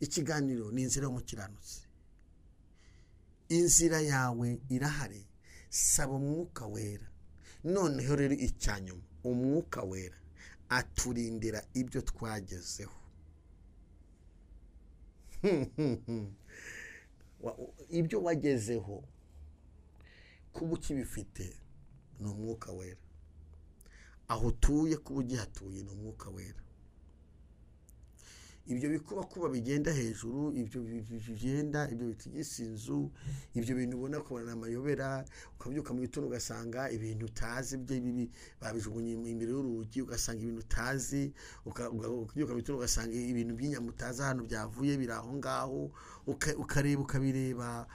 ikiganiro ni inzira y'umukiranutsi. Inzira yawe irahari, saba umwuka wera. Noneho rero icyanyuma, umwuka wera aturindira ibyo twagezeho. Ibyo wagezeho kuba ukibifite ni umwuka wera. Aho utuye kuba ugihatuye ni umwuka wera. Ibyo bikuba bigenda hejuru, ibyo bigenda, ibyo bitigisa inzu, ibyo bintu ubona ko ni amayobera, ukabyuka mu gitondo ugasanga ibintu utazi babijugunye imbere y'urugi, ugasanga ibintu utazi, ukabyuka mu gitondo ugasanga ibintu by'inyamutazi hano byavuye biri aho ngaho, ukareba ukabireba,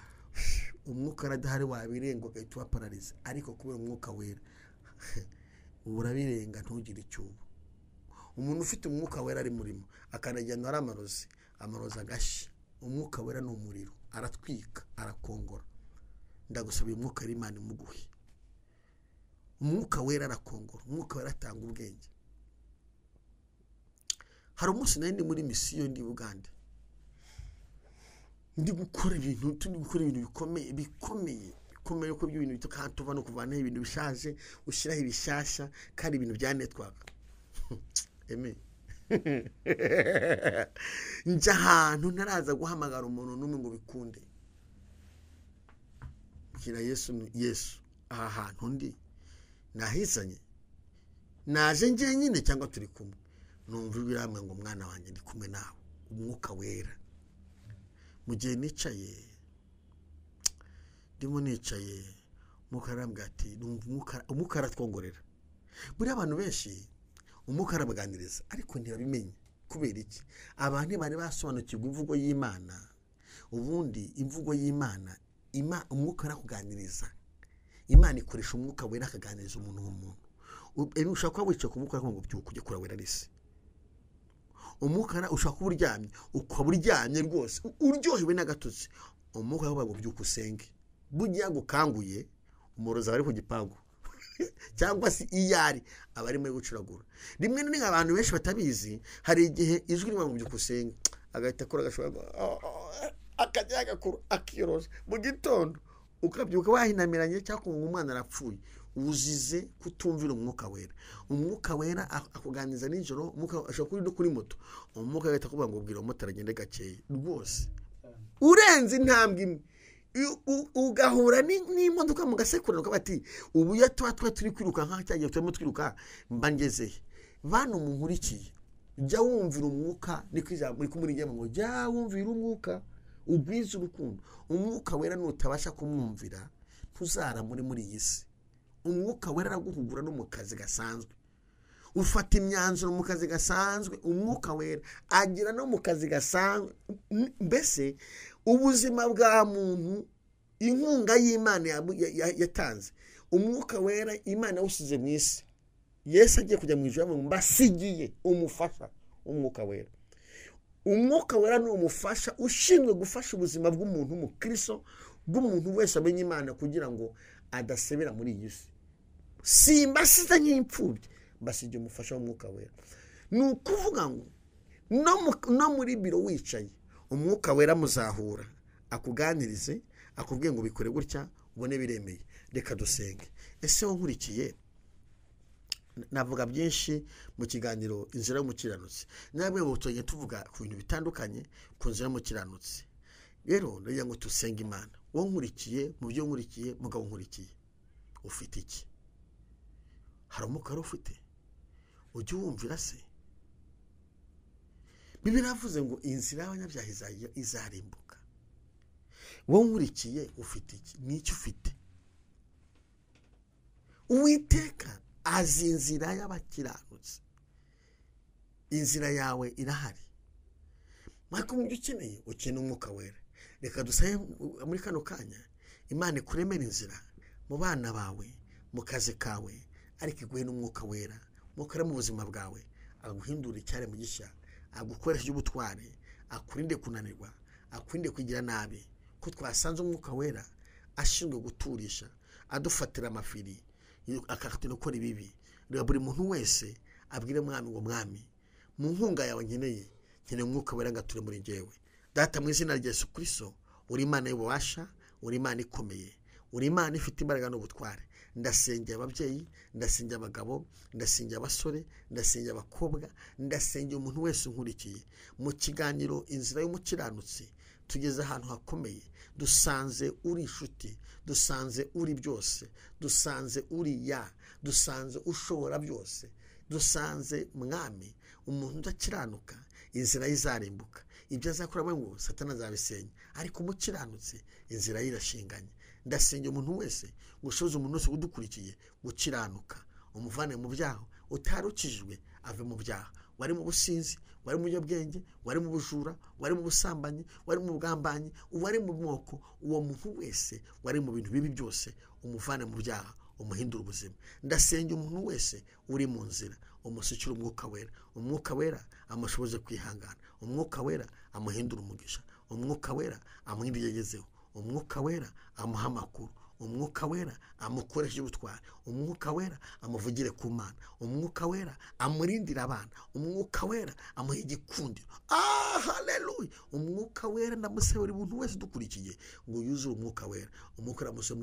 umwuka aradahari wabirenga ugahita ubaparariza. Ariko kubera umwuka wera urabirenga ntugire icyubo. Umuntu ufite umwuka wera ari murimo akanajyana ari amarozi agashya. Umwuka wera ni umuriro, aratwika, arakongora. Ndagusaba uyu mwuka w'Imana imuguhe. Umwuka wera arakongora, umwuka wera atanga ubwenge. Hari umunsi nari ndi muri misiyo ndi Uganda, ndi gukora ibintu bikomeye ko ibintu bituva no kuvanaho ibintu bishaje ushyiraho ibishyashya, kandi ibintu byanetwaga. Amen. Nja ahantu ntaraza guhamagara umuntu n'umwe ngo bikunde. Kira Yesu aha hantu ndi nahizanye, naje njyenyine cyangwa turi kumwe. Numva ibiramwe ngo mwana wanjye ndi kumwe nawe. Umwuka wera. Mu gihe nicaye, ndimo nicaye, umwuka arambwira ati umwuka aratwongorera. Buri abantu benshi umwuka arabaganiriza ariko ntibabimenye. Kubera iki? Abantu bari basobanukirwa imvugo y'Imana. Ubundi imvugo y'Imana, umwuka arakuganiriza. Imana ikoresha umwuka wera akaganiriza umuntu w'umuntu. Ushaka kuba wicaye ku mwuka ngo byuka ujye kurawera risi. Umwuka ushaka kuba uryamye, ukaba uryamye rwose uryohewe n'agatotsi. Umwuka aravuga ngo byuka usenge. Bugiye gukanguye umuroza bari ku gipangu cyangwa se iyari abari muri gucuragura. Rimwe n'imwe abantu benshi batabizi, hari igihe ijwi rimwe mu byuka usenge agahita akora agashobora akajya agakuru akiyoroza. Mu gitondo ukabyuka wahinamiranye cyangwa umwana arapfuye, uzize kutumvira umwuka wera. Umwuka wera akuganiriza nijoro, umwuka ashobora kuri kuri moto, umwuka agahita akubwira ngo bwira umumotari agende gakeye rwose urenze intambwe imwe. Ugahura n'imodoka mu gasekurano bati ubu ya tuba turi kwiruka nka cyagiye turimo twiruka mba ngezeye. Bano munkurikiye, jya wumvira umwuka, niko ijambo riko muri njye ngo jya wumvira umwuka, ugwiza urukundo. Umwuka wera nutabasha kumwumvira ntuzara muri iyi si. Umwuka wera araguhugura no mu kazi gasanzwe, ufata imyanzuro mu kazi gasanzwe. Umwuka wera agira no mu kazi gasanzwe. Mbese ubuzima bwa muntu, inkunga y'Imana yatanze, umwuka wera Imana usize mu isi. Yesu agiye kujya mu ijuru ngo mbasigiye umufasha. Umwuka wera, umwuka wera ni umufasha ushinzwe gufasha ubuzima bw'umuntu mu Kristo, bw'umuntu wese amenye Imana kugira ngo adasebera muri iyi si. Simbasize nk'imfubyi, mbasigiye umufasha w'umwuka wera. Ni ukuvuga ngo no muri biro wicaye, umwuka wera muzahura akuganirize, akubwiye ngo bikore gutya ubone biremeye. Reka dusenge. Ese wo nkurikiye, navuga byinshi mu kiganiro inzira y'umukiranutsi. Nabwe ngo tujye tuvuga ku bintu bitandukanye ku nzira y'umukiranutsi. Rero ndagira ngo tusenge Imana. Wo nkurikiye, mu byo nkurikiye, mugabo nkurikiye, ufite iki? Hari umwuka ufite? Ujye wumvira se? Bibiliya yavuze ngo inzira y'abanyabyaha izarimbuka. Wowe nkurikiye ufite iki? N'icyo ufite? Uwiteka azi inzira y'abakiranutsi. Inzira yawe irahari. Mwaka mu byo ukeneye umwuka wera. Reka dusaye muri kano kanya Imana ikuremera inzira mu bana bawe, mu kazi kawe, ariko iguhe n'umwuka wera. Mukora mu buzima bwawe, aguhindura icyare mu gishya, agukoresha ubutware, akurinde kunanirwa, akurinde kugira nabi. Ko twasanze umwuka wera ashinzwe guturisha, adufatira amafiri, akakatira gukora ibibi. Reba buri muntu wese abwire Mwami ngo Mwami, mu nkunga yawe nkeneye umwuka wera ngature muri njyewe. data mu izina rya Yesu Kristo, uri Imana y'ububasha, uri Imana ikomeye, uri Imana ifite imbaraga n'ubutware. Ndasengera ababyeyi, ndasengera abagabo, ndasengera abasore, ndasengera abakobwa, ndasengera umuntu wese unkurikiye mu kiganiro inzira y'umukiranutsi. Tugeze ahantu hakomeye, dusanze uri inshuti, dusanze uri byose, dusanze uri dusanze ushobora byose, dusanze mwami umuntu udakiranuka inzira izarimbuka. Ibyo azakora ngo Satani azabisenya, ariko umukiranutsi inzira irashinganye. Ndasengera umuntu wese, gushoza umuntu wese udukurikiye gukiranuka, umuvane mu byaha, utarukijwe ave mu byaha, wari mu businzi, wari mu byobwenge, wari mu bujura, wari mu busambanyi, wari mu bwambanyi, wari mu mwoko, uwo muntu wese wari mu bintu bibi byose, umuvane mu byaha, umuhindura ubuzima. Ndasengera umuntu wese uri mu nzira, umusukira umwuka wera, umwuka wera amushoboze kwihangana, umwuka wera amuhindura umugisha, umwuka wera amuhindura yagezeho, umwuka wera amuha amakuru, umwuka wera amukoresha ubutwari, umwuka wera amuvugire ku Mana, umwuka wera amurindira abana, umwuka wera amuha igikundiro. Haleluya! Umwuka wera ndamusaba buri muntu wese dukurikiye ngo yuzure umwuka wera, umwuka wera amusaba